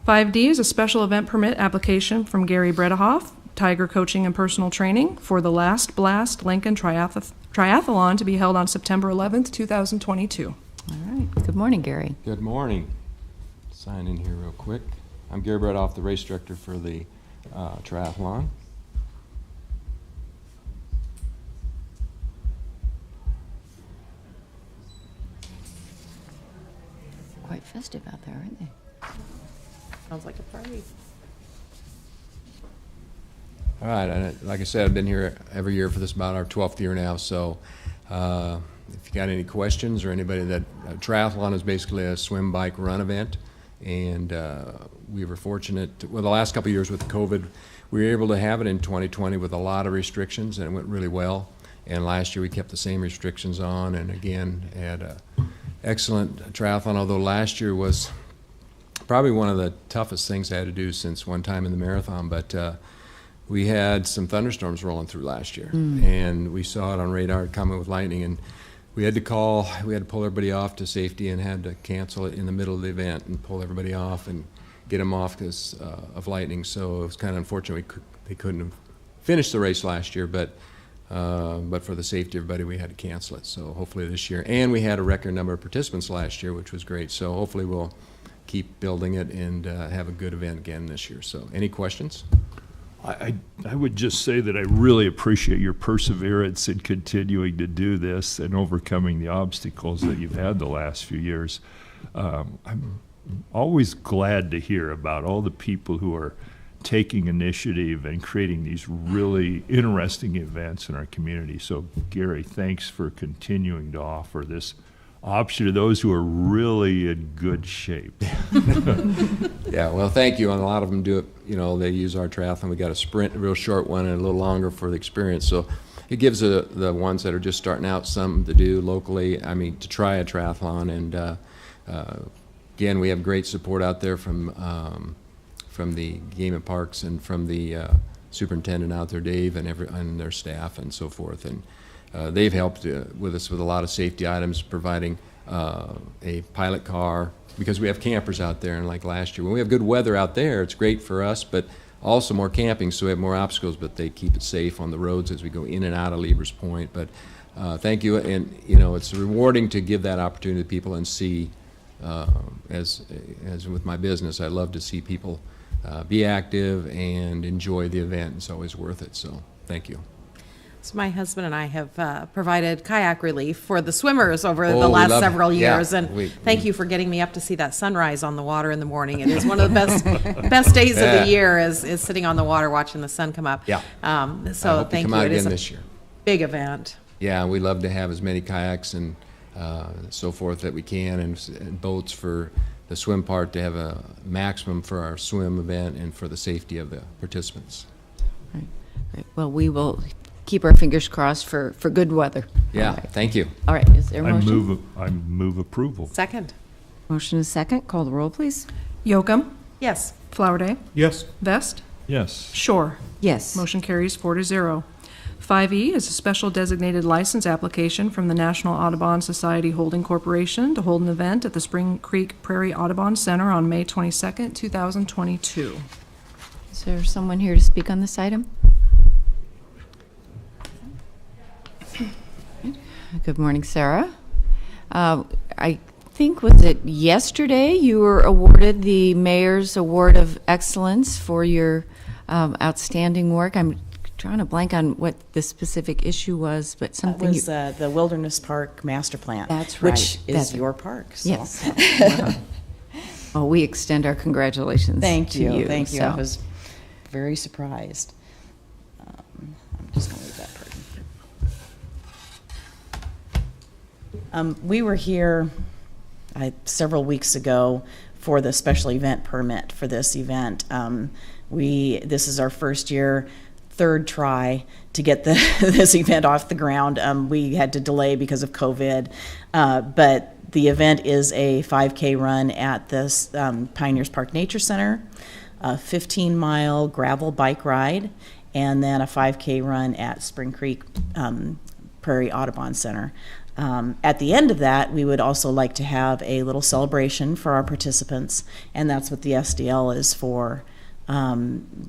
5D is a special event permit application from Gary Bredehoff, Tiger Coaching and Personal Training, for the Last Blast Lincoln Triathlon to be held on September 11th, 2022. All right. Good morning, Gary. Good morning. Sign in here real quick. I'm Gary Bredoff, the race director for the triathlon. festive out there, aren't they? Sounds like a party. All right, and like I said, I've been here every year for this about our 12th year now, so if you got any questions or anybody that, triathlon is basically a swim, bike, run event, and we were fortunate, well, the last couple of years with COVID, we were able to have it in 2020 with a lot of restrictions, and it went really well, and last year we kept the same restrictions on, and again, had a excellent triathlon, although last year was probably one of the toughest things I had to do since one time in the marathon, but we had some thunderstorms rolling through last year, and we saw it on radar coming with lightning, and we had to pull everybody off to safety and had to cancel it in the middle of the event and pull everybody off and get them off because of lightning. So it was kind of unfortunate they couldn't have finished the race last year, but for the safety of everybody, we had to cancel it. So hopefully this year, and we had a record number of participants last year, which was great. So hopefully we'll keep building it and have a good event again this year. So any questions? I would just say that I really appreciate your perseverance in continuing to do this and overcoming the obstacles that you've had the last few years. I'm always glad to hear about all the people who are taking initiative and creating these really interesting events in our community. So Gary, thanks for continuing to offer this option to those who are really in good shape. Yeah, well, thank you. And a lot of them do it, you know, they use our triathlon. We got a sprint, a real short one, and a little longer for the experience. So it gives the ones that are just starting out something to do locally, I mean, to try a triathlon. And again, we have great support out there from the Game and Parks and from the superintendent out there, Dave, and their staff and so forth. And they've helped with us with a lot of safety items, providing a pilot car, because we have campers out there, and like last year, when we have good weather out there, it's great for us, but also more camping, so we have more obstacles, but they keep it safe on the roads as we go in and out of Liebers Point. But thank you, and you know, it's rewarding to give that opportunity to people and see, as with my business, I love to see people be active and enjoy the event. It's always worth it, so thank you. So my husband and I have provided kayak relief for the swimmers over the last several years, and thank you for getting me up to see that sunrise on the water in the morning. It is one of the best days of the year is sitting on the water watching the sun come up. Yeah. So thank you. It is a this year. Big event. Yeah, we love to have as many kayaks and so forth that we can, and boats for the swim part to have a maximum for our swim event and for the safety of the participants. Right. Well, we will keep our fingers crossed for good weather. Yeah, right. Thank you. All right, is there a motion? I move approval. Second. Motion is second. Call the roll, please. Yocum, Yes. Flowerday, Yes. Vest, Yes. Shore. Yes. Motion carries 4-0. 5E is a special designated license application from the National Audubon Society Holding Corporation to hold an event at the Spring Creek Prairie Audubon Center on May 22nd, 2022. Is there someone here to speak on this item? Good morning, Sarah. I think, was it yesterday you were awarded the Mayor's Award of Excellence for your outstanding work? I'm drawing a blank on what the specific issue was, but something. It was the Wilderness Park Master Plan. That's right. Which is your park. So. Yes. Wow. Well, we extend our congratulations Thank you. to you. Thank you. So. I was very surprised. I'm just going to leave that part. We were here several weeks ago for the special event permit for this event. This is our first year, third try to get this event off the ground. We had to delay because of COVID, but the event is a 5K run at this Pioneers Park Nature Center, a 15-mile gravel bike ride, and then a 5K run at Spring Creek Prairie Audubon Center. At the end of that, we would also like to have a little celebration for our participants, and that's what the SDL is for.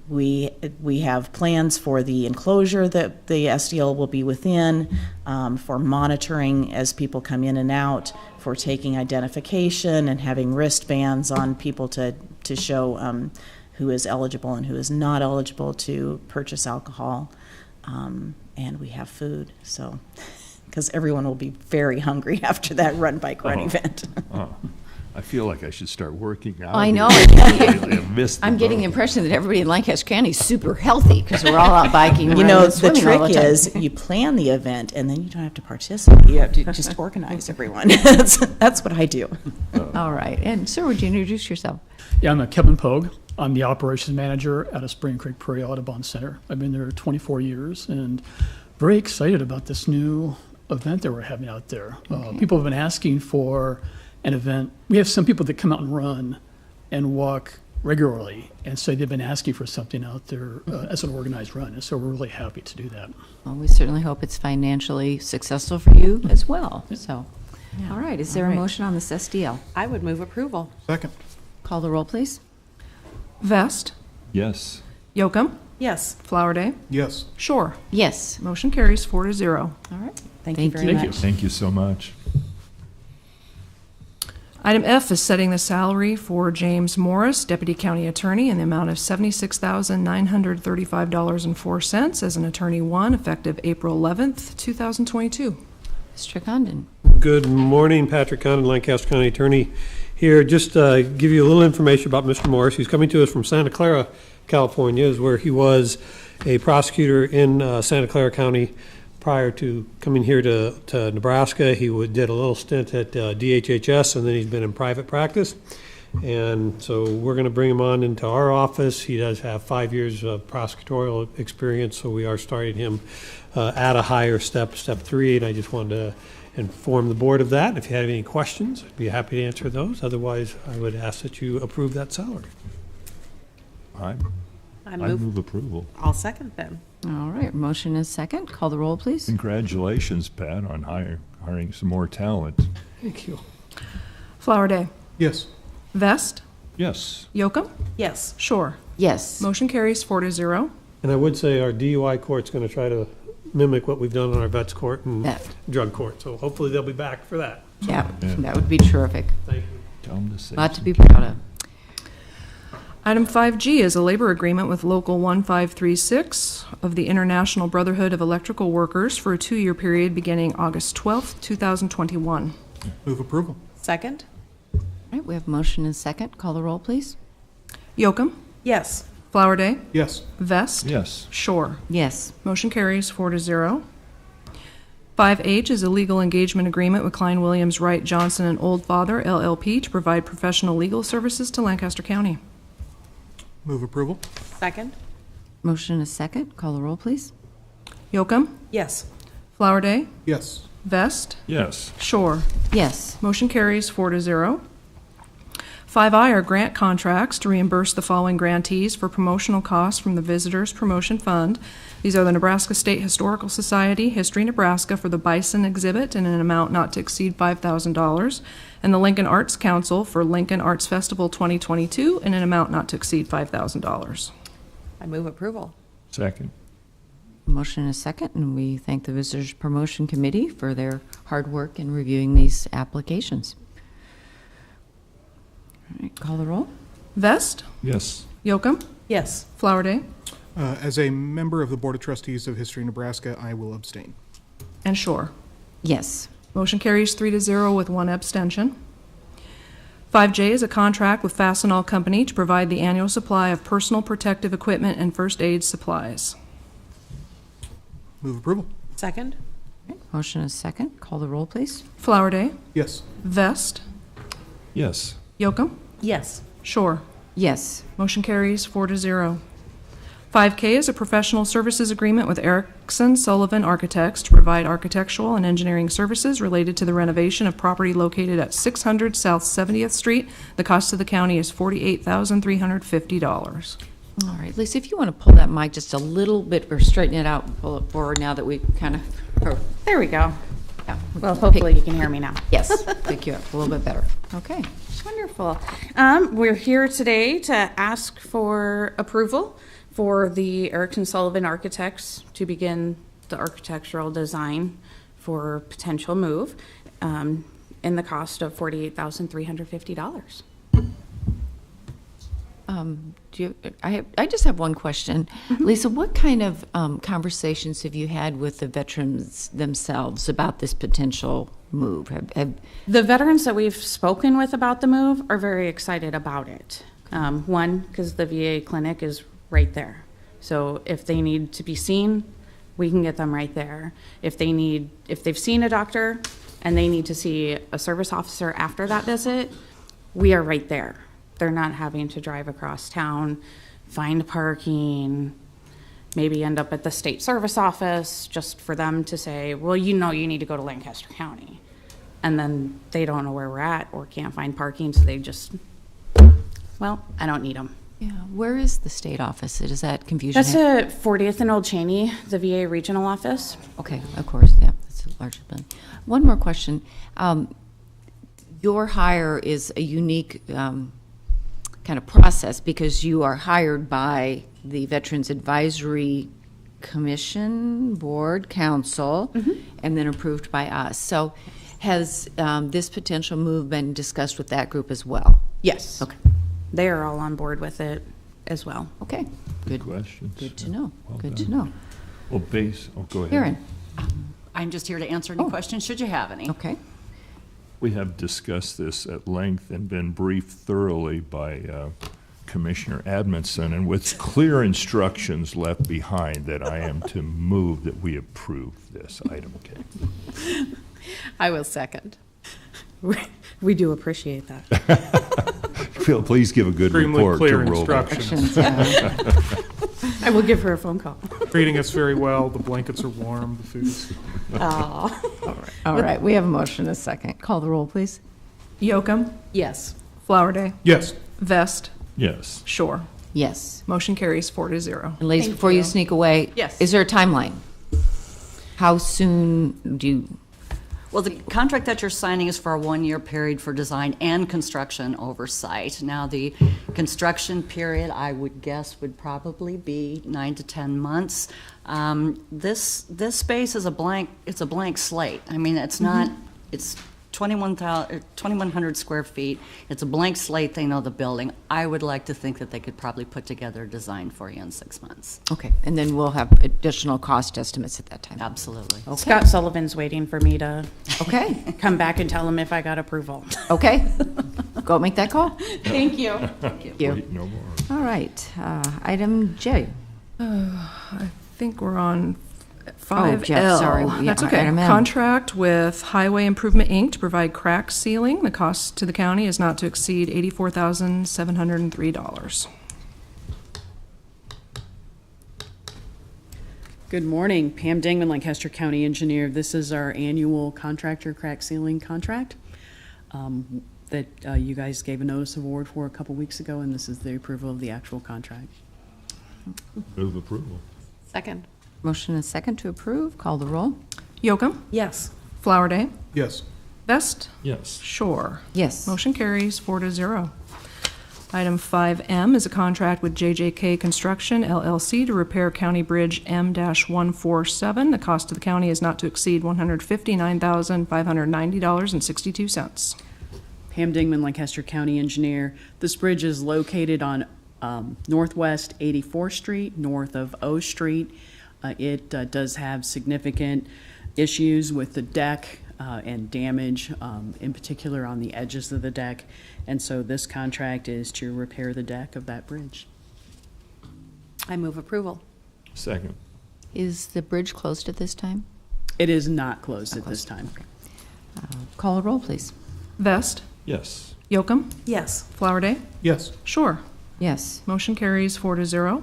We have plans for the enclosure that the SDL will be within, for monitoring as people come in and out, for taking identification and having wristbands on people to show who is eligible and who is not eligible to purchase alcohol, and we have food, so. Because everyone will be very hungry after that run bike run event. I feel like I should start working out. I know. I missed the I'm getting the boat. impression that everybody in Lancaster County is super healthy because we're all out biking, You running, know, and the swimming all trick time. is you plan the event and then you don't have to participate. You have to just organize everyone. That's what I do. All right. And sir, would you introduce yourself? Yeah, I'm Kevin Pogue. I'm the operations manager at a Spring Creek Prairie Audubon Center. I've been there 24 years and very excited about this new event that we're having out there. People have been asking for an event. We have some people that come out and run and walk regularly, and so they've been asking for something out there as an organized run, and so we're really happy to do that. Well, we certainly hope it's financially successful for you as well. So, all right. Is there a motion on this SDL? I would move approval. Second. Call the roll, please. Vest, Yes. Yocum, Yes. Flowerday, Yes. Shore. Yes. Motion carries 4-0. All right. Thank you very much. Thank you so much. Item F is setting the salary for James Morris, Deputy County Attorney, in the amount of $76,935.04 as an Attorney 1, effective April 11th, 2022. Mr. Condon. Good morning, Patrick Condon, Lancaster County Attorney here. Just give you a little information about Mr. Morris. He's coming to us from Santa Clara, California, is where he was a prosecutor in Santa Clara County prior to coming here to Nebraska. He did a little stint at DHHS, and then he's been in private practice. And so we're going to bring him on into our office. He does have 5 years of prosecutorial experience, so we are starting him at a higher step 3, and I just wanted to inform the board of that. If you have any questions, I'd be happy to answer those. Otherwise, I would ask that you approve that salary. I I move approval. I'll second them. All right. Motion is second. Call the roll, please. Congratulations, Pat, on hiring some more talent. Thank you. Flowerday, Yes. Vest, Yes. Yocum, Yes. Shore. Yes. Motion carries 4-0. And I would say our DUI court's going to try to mimic what we've done on our vets court and drug court. So hopefully they'll be back for that. Yeah, that would be terrific. Thank you. Tell them to say A lot to be proud of. Item 5G is a labor agreement with Local 1536 of the International Brotherhood of Electrical Workers for a 2-year period beginning August 12th, 2021. Move approval. Second? All right. We have motion and second. Call the roll, please. Yocum, Yes. Flowerday, Yes. Vest, Yes. Shore. Yes. Motion carries 4-0. 5H is a legal engagement agreement with Klein Williams Wright Johnson and Oldfather LLP to provide professional legal services to Lancaster County. Move approval. Second? Motion is second. Call the roll, please. Yocum, Yes. Flowerday, Yes. Vest, Yes. Shore. Yes. Motion carries 4-0. 5I are grant contracts to reimburse the following grantees for promotional costs from the Visitors Promotion Fund. These are the Nebraska State Historical Society, History Nebraska, for the Bison exhibit in an amount not to exceed $5,000, and the Lincoln Arts Council for Lincoln Arts Festival 2022 in an amount not to exceed $5,000. I move approval. Second. Motion is second, and we thank the Visitors Promotion Committee for their hard work in reviewing these applications. All right. Call the roll. Vest, Yes. Yocum, Yes. Flowerday, As a member of the Board of Trustees of History Nebraska, I will abstain. and Shore. Yes. Motion carries 3-0 with 1 abstention. 5J is a contract with Fastenal Company to provide the annual supply of personal protective equipment and first aid supplies. Move approval. Second? All right. Motion is second. Call the roll, please. Flowerday, Yes. Vest, Yes. Yocum, Yes. Shore. Yes. Motion carries 4-0. 5K is a professional services agreement with Erickson Sullivan Architects to provide architectural and engineering services related to the renovation of property located at 600 South 70th Street. The cost to the county is $48,350. All right, Lisa, if you want to pull that mic just a little bit or straighten it out and pull it forward now that we kind of. There we go. Yeah. Well, hopefully you can hear me now. Yes, pick you up a little bit better. Okay. Wonderful. We're here today to ask for approval for the Erickson Sullivan Architects to begin the architectural design for potential move in the cost of $48,350. I just have one question. Lisa, what kind of conversations have you had with the veterans themselves about this potential move? The veterans that we've spoken with about the move are very excited about it. One, because the VA clinic is right there. So if they need to be seen, we can get them right there. If they've seen a doctor and they need to see a service officer after that visit, we are right there. They're not having to drive across town, find parking, maybe end up at the state service office just for them to say, well, you need to go to Lancaster County. And then they don't know where we're at or can't find parking, so they just, well, I don't need them. Yeah, where is the state office? Is that confusion? That's at 40th and Old Cheney, the VA regional office. Okay, of course, yeah, that's a large building. One more question. Your hire is a unique kind of process because you are hired by the Veterans Advisory Commission, Board, Council, and then approved by us. So has this potential move been discussed with that group as well? Yes. Okay. They are all on board with it as well. Okay. Good questions. Good to know. Well Good done. to know. Well, go ahead. Karen. I'm just here to answer any questions, should you have any. Okay. We have discussed this at length and been briefed thoroughly by Commissioner Admonson, and with clear instructions left behind that I am to move that we approve this item. Okay. I will second. We do appreciate that. Phil, please give a good Extremely report clear to Roll. instructions. I will give her a phone call. Treating us very well. The blankets are warm. The food is. All right, we have a motion and a second. Call the roll, please. Yocum, Yes. Flowerday, Yes. Vest, Yes. Shore. Yes. Motion carries 4-0. And ladies, before you sneak away, Yes. is there a timeline? How soon do you? Well, the contract that you're signing is for a one-year period for design and construction oversight. Now, the construction period, I would guess, would probably be 9 to 10 months. This space is it's a blank slate. I mean, it's not, it's 2,100 square feet. It's a blank slate. They know the building. I would like to think that they could probably put together a design for you in 6 months. Okay, and then we'll have additional cost estimates at that time. Absolutely. Okay. Scott Sullivan's waiting for me to Okay. come back and tell him if I got approval. Okay. Go make that call. Thank you. Thank you. Wait, no more. All right, item J. I think we're on 5L. Jeff, sorry. Yeah, That's okay. item M. Contract with Highway Improvement, Inc. to provide crack sealing. The cost to the county is not to exceed $84,703. Good morning, Pam Dingman, Lancaster County Engineer. This is our annual contractor crack sealing contract that you guys gave a notice of award for a couple weeks ago, and this is the approval of the actual contract. Move approval. Second. Motion and second to approve. Call the roll. Yocum, Yes. Flowerday, Yes. Vest, Yes. Shore. Yes. Motion carries 4-0. Item 5M is a contract with JJK Construction LLC to repair County Bridge M-147. The cost to the county is not to exceed $159,590.62. Pam Dingman, Lancaster County Engineer. This bridge is located on Northwest 84th Street, north of O Street. It does have significant issues with the deck and damage, in particular on the edges of the deck. And so this contract is to repair the deck of that bridge. I move approval. Second. Is the bridge closed at this time? It is not closed at this time. Call the roll, please. Vest, Yes. Yocum, Yes. Flowerday, Yes. Shore. Yes. Motion carries 4-0.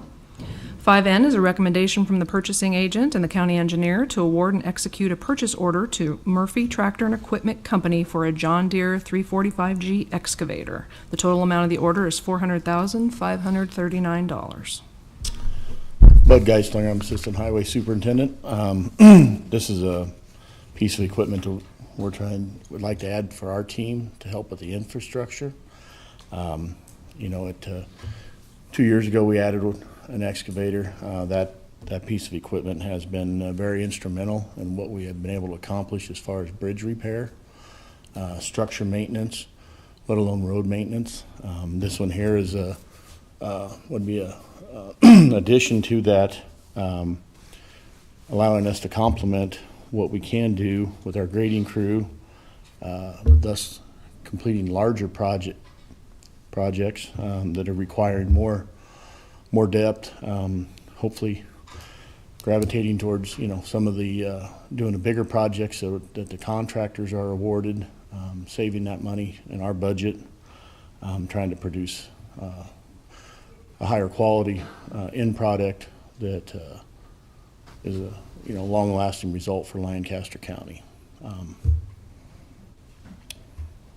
5N is a recommendation from the purchasing agent and the county engineer to award and execute a purchase order to Murphy Tractor and Equipment Company for a John Deere 345G excavator. The total amount of the order is $400,539. Bud Geisler, I'm Assistant Highway Superintendent. This is a piece of equipment would like to add for our team to help with the infrastructure. 2 years ago we added an excavator. That piece of equipment has been very instrumental in what we have been able to accomplish as far as bridge repair, structure maintenance, let alone road maintenance. This one here is would be a addition to that, allowing us to complement what we can do with our grading crew, thus completing larger projects that are requiring more depth, hopefully gravitating towards, some of the doing the bigger projects that the contractors are awarded, saving that money in our budget, trying to produce a higher quality end product that is a long-lasting result for Lancaster County.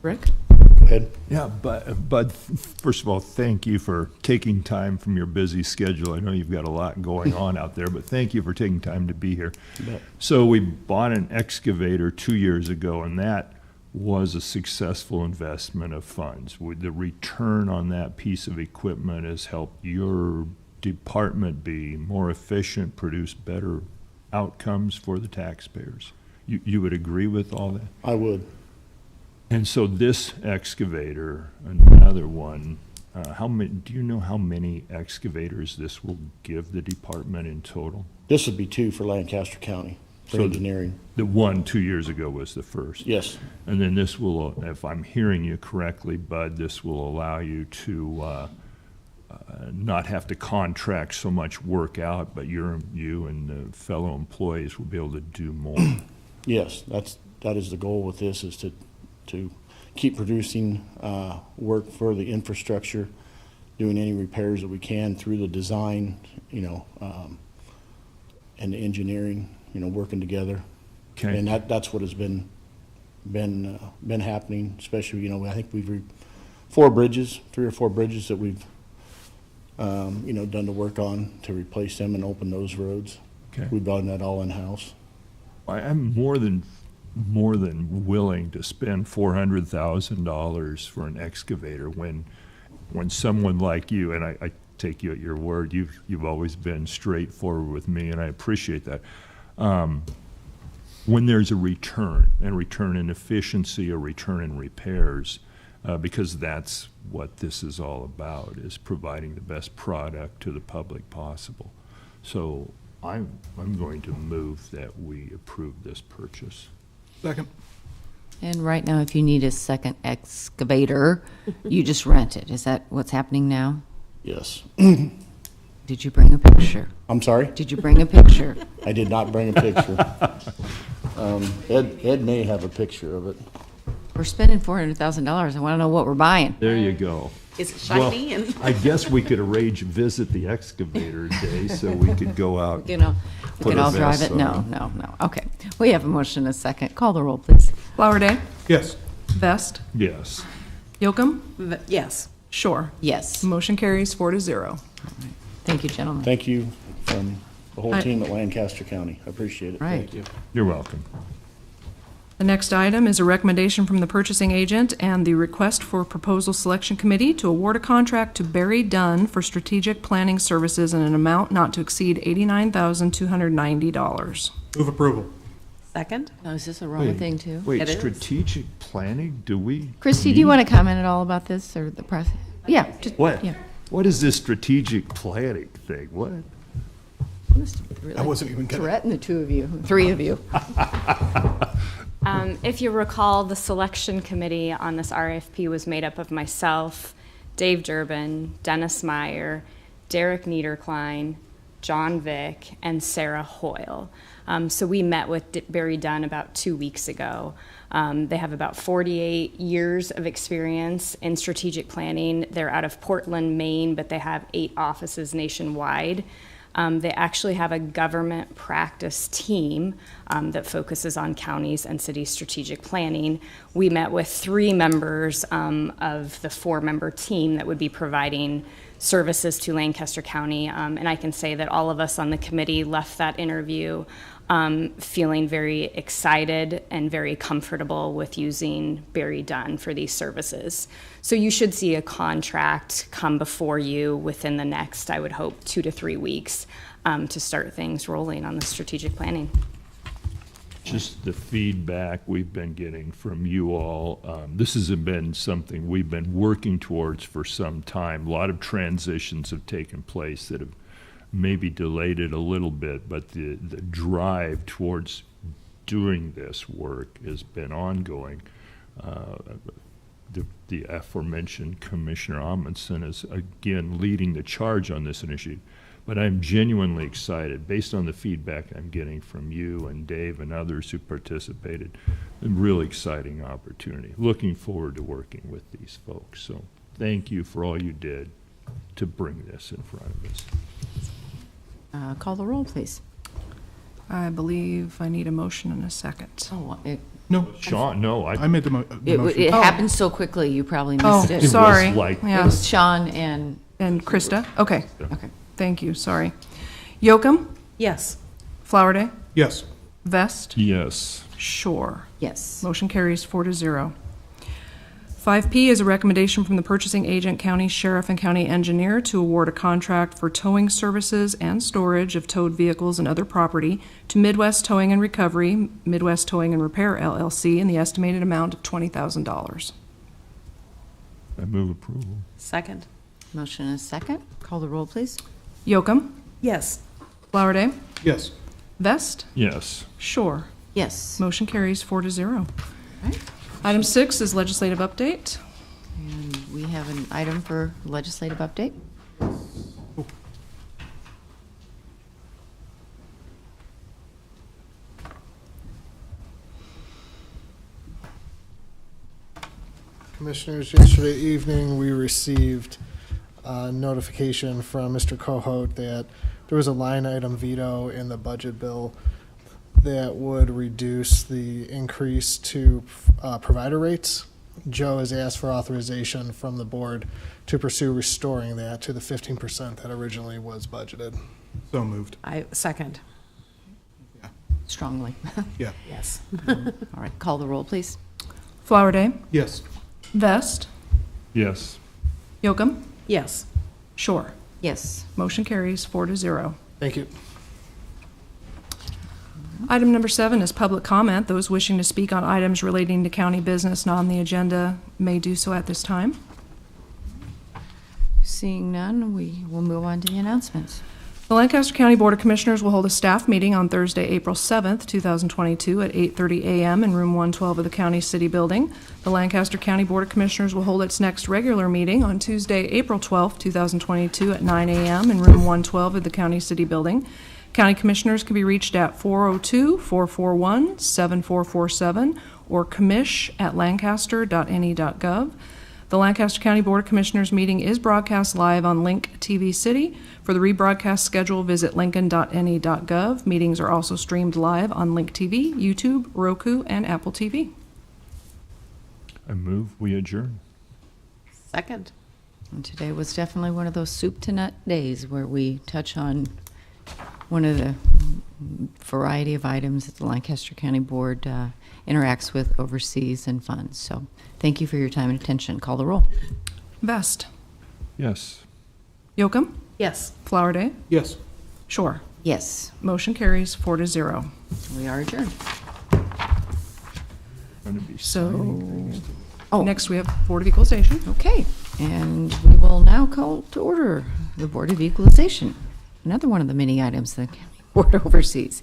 Rick? Go ahead. Yeah, but first of all, thank you for taking time from your busy schedule. I know you've got a lot going on out there, but thank you for taking time to be here. You bet. So we bought an excavator 2 years ago, and that was a successful investment of funds. The return on that piece of equipment has helped your department be more efficient, produce better outcomes for the taxpayers. You would agree with all that? I would. And so this excavator, another one, do you know how many excavators this will give the department in total? This would be 2 for Lancaster County for engineering. The one 2 years ago was the first? Yes. And then this will, if I'm hearing you correctly, Bud, this will allow you to not have to contract so much work out, but you and the fellow employees will be able to do more. Yes, that is the goal with this, is to keep producing work for the infrastructure, doing any repairs that we can through the design, and the engineering, working together. Okay. And that's what has been happening, especially, I think we've 3 or 4 bridges that we've done the work on to replace them and open those roads. Okay. We've done that all in-house. I'm more than willing to spend $400,000 for an excavator when someone like you, and I take you at your word, you've always been straightforward with me, and I appreciate that. When there's a return in efficiency, a return in repairs, because that's what this is all about, is providing the best product to the public possible. So I'm going to move that we approve this purchase. Second. And right now, if you need a second excavator, you just rent it. Is that what's happening now? Yes. Did you bring a picture? I'm sorry? Did you bring a picture? I did not bring a picture. Ed may have a picture of it. We're spending $400,000. I want to know what we're buying. There you go. Is it shiny? Well, I guess we could arrange visit the excavator day so we could go out. We can all drive it? No. Okay. We have a motion and a second. Call the roll, please. Flowerday? Yes. Vest? Yes. Yocum? Yes. Shore? Yes. Motion carries 4-0. Thank you, gentlemen. Thank you from the whole team at Lancaster County. I appreciate it. Right. Thank you. You're welcome. The next item is a recommendation from the purchasing agent and the request for proposal selection committee to award a contract to Barry Dunn for strategic planning services in an amount not to exceed $89,290. Move approval. Second? Oh, is this a wrong thing, too? Wait, It is. strategic planning? Do we? Christy, do you want to comment at all about this or the process? Yeah. What? Yeah. What is this strategic planning thing? What? I wasn't even gonna threaten the 3 of you. If you recall, the selection committee on this RFP was made up of myself, Dave Durbin, Dennis Meyer, Derek Niederklein, John Vick, and Sarah Hoyle. So we met with Barry Dunn about 2 weeks ago. They have about 48 years of experience in strategic planning. They're out of Portland, Maine, but they have 8 offices nationwide. They actually have a government practice team that focuses on counties and cities' strategic planning. We met with 3 members of the 4-member team that would be providing services to Lancaster County. And I can say that all of us on the committee left that interview feeling very excited and very comfortable with using Barry Dunn for these services. So you should see a contract come before you within the next, I would hope, 2 to 3 weeks to start things rolling on the strategic planning. Just the feedback we've been getting from you all. This has been something we've been working towards for some time. A lot of transitions have taken place that have maybe delayed it a little bit, but the drive towards doing this work has been ongoing. The aforementioned Commissioner Amundsen is again leading the charge on this initiative. But I'm genuinely excited, based on the feedback I'm getting from you and Dave and others who participated. A really exciting opportunity. Looking forward to working with these folks. So thank you for all you did to bring this in front of us. Call the roll, please. I believe I need a motion in a second. Oh, No. Sean, no. I made the motion. it happened so quickly, you probably missed it. It sorry. was like Yeah. It was Sean and Krista? Okay. Okay. Thank you, sorry. Yocum? Yes. Flowerday? Yes. Vest? Yes. Shore? yes. Motion carries 4-0. 5P is a recommendation from the purchasing agent, county sheriff, and county engineer to award a contract for towing services and storage of towed vehicles and other property to Midwest Towing and Recovery, Midwest Towing and Repair LLC, in the estimated amount of $20,000. I move approval. Second. Motion and a second. Call the roll, please. Yocum? Yes. Flowerday? Yes. Vest? Yes. Shore? Yes. Motion carries 4-0. Right. Item 6 is legislative update. And we have an item for legislative update. Commissioners, yesterday evening we received a notification from Mr. Cohout that there was a line item veto in the budget bill that would reduce the increase to provider rates. Joe has asked for authorization from the board to pursue restoring that to the 15% that originally was budgeted. So moved. I second. Strongly. Yeah. Yes. All right. Call the roll, please. Flowerday? Yes. Vest? Yes. Yocum? Yes. Shore? Yes. Motion carries 4-0. Thank you. Item number 7 is public comment. Those wishing to speak on items relating to county business not on the agenda may do so at this time. Seeing none, we will move on to the announcements. The Lancaster County Board of Commissioners will hold a staff meeting on Thursday, April 7th, 2022 at 8:30 a.m. in room 112 of the County City Building. The Lancaster County Board of Commissioners will hold its next regular meeting on Tuesday, April 12th, 2022 at 9 a.m. in room 112 of the County City Building. County Commissioners can be reached at 402-441-7447 or commish@lancaster.ne.gov. The Lancaster County Board of Commissioners meeting is broadcast live on Link TV City. For the rebroadcast schedule, visit lincoln.ne.gov. Meetings are also streamed live on Link TV, YouTube, Roku, and Apple TV. I move we adjourn. Second. And today was definitely one of those soup to nut days where we touch on one of the variety of items that the Lancaster County Board interacts with, oversees, and funds. So thank you for your time and attention. Call the roll. Vest. Yes. Yocum? Yes. Flowerday? Yes. Shore? Yes. Motion carries 4-0. We are adjourned. Going to be So, Oh. next we have Board of Equalization. Okay, and we will now call to order the Board of Equalization, another one of the many items the County Board oversees,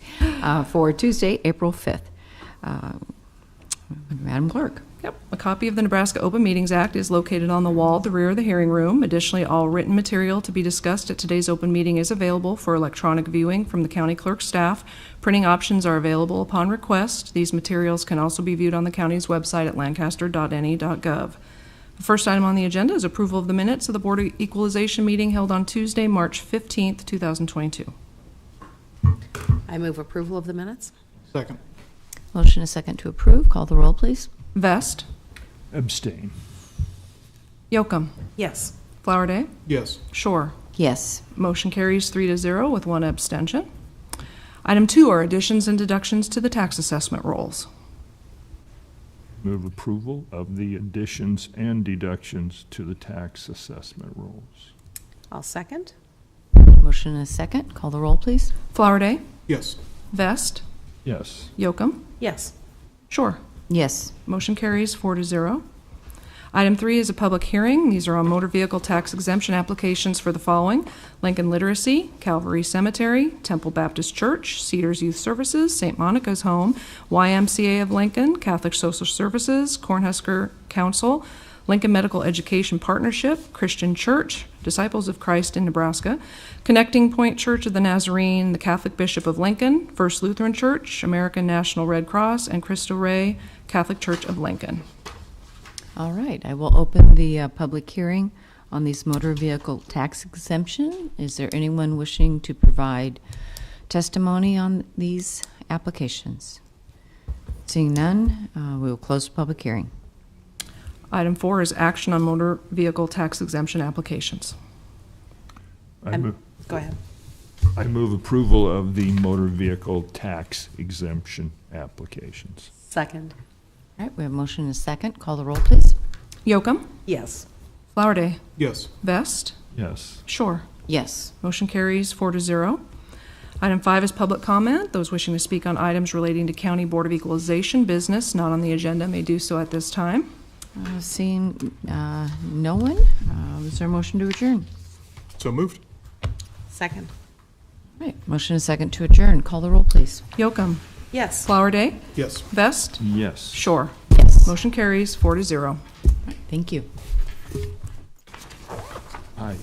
for Tuesday, April 5th. Madam Clerk. Yep. A copy of the Nebraska Open Meetings Act is located on the wall at the rear of the hearing room. Additionally, all written material to be discussed at today's open meeting is available for electronic viewing from the county clerk staff. Printing options are available upon request. These materials can also be viewed on the county's website at lancaster.ne.gov. The first item on the agenda is approval of the minutes of the Board of Equalization meeting held on Tuesday, March 15th, 2022. I move approval of the minutes. Second. Motion is second to approve. Call the roll, please. Vest. Abstain. Yocum. Yes. Flowerday. Yes. Shore. Yes. Motion carries 3-0 with one abstention. Item 2 are additions and deductions to the tax assessment rolls. Move approval of the additions and deductions to the tax assessment rolls. I'll second. Motion is second. Call the roll, please. Flowerday. Yes. Vest. Yes. Yocum. Yes. Shore. Yes. Motion carries 4-0. Item 3 is a public hearing. These are on motor vehicle tax exemption applications for the following: Lincoln Literacy, Calvary Cemetery, Temple Baptist Church, Cedars Youth Services, St. Monica's Home, YMCA of Lincoln, Catholic Social Services, Cornhusker Council, Lincoln Medical Education Partnership, Christian Church, Disciples of Christ in Nebraska, Connecting Point Church of the Nazarene, the Catholic Bishop of Lincoln, First Lutheran Church, American National Red Cross, and Cristo Rey Catholic Church of Lincoln. All right, I will open the public hearing on these motor vehicle tax exemption. Is there anyone wishing to provide testimony on these applications? Seeing none, we will close the public hearing. Item 4 is action on motor vehicle tax exemption applications. Go ahead. I move approval of the motor vehicle tax exemption applications. Second. All right, we have a motion and a second. Call the roll, please. Yocum. Yes. Flowerday. Yes. Vest. Yes. Shore. Yes. Motion carries 4-0. Item 5 is public comment. Those wishing to speak on items relating to County Board of Equalization business not on the agenda may do so at this time. Seeing no one, is there a motion to adjourn? So moved. Second. All right, motion and a second to adjourn. Call the roll, please. Yocum. Yes. Flowerday. Yes. Vest. Yes. Shore. Yes. Motion carries 4-0. Thank you. Aye.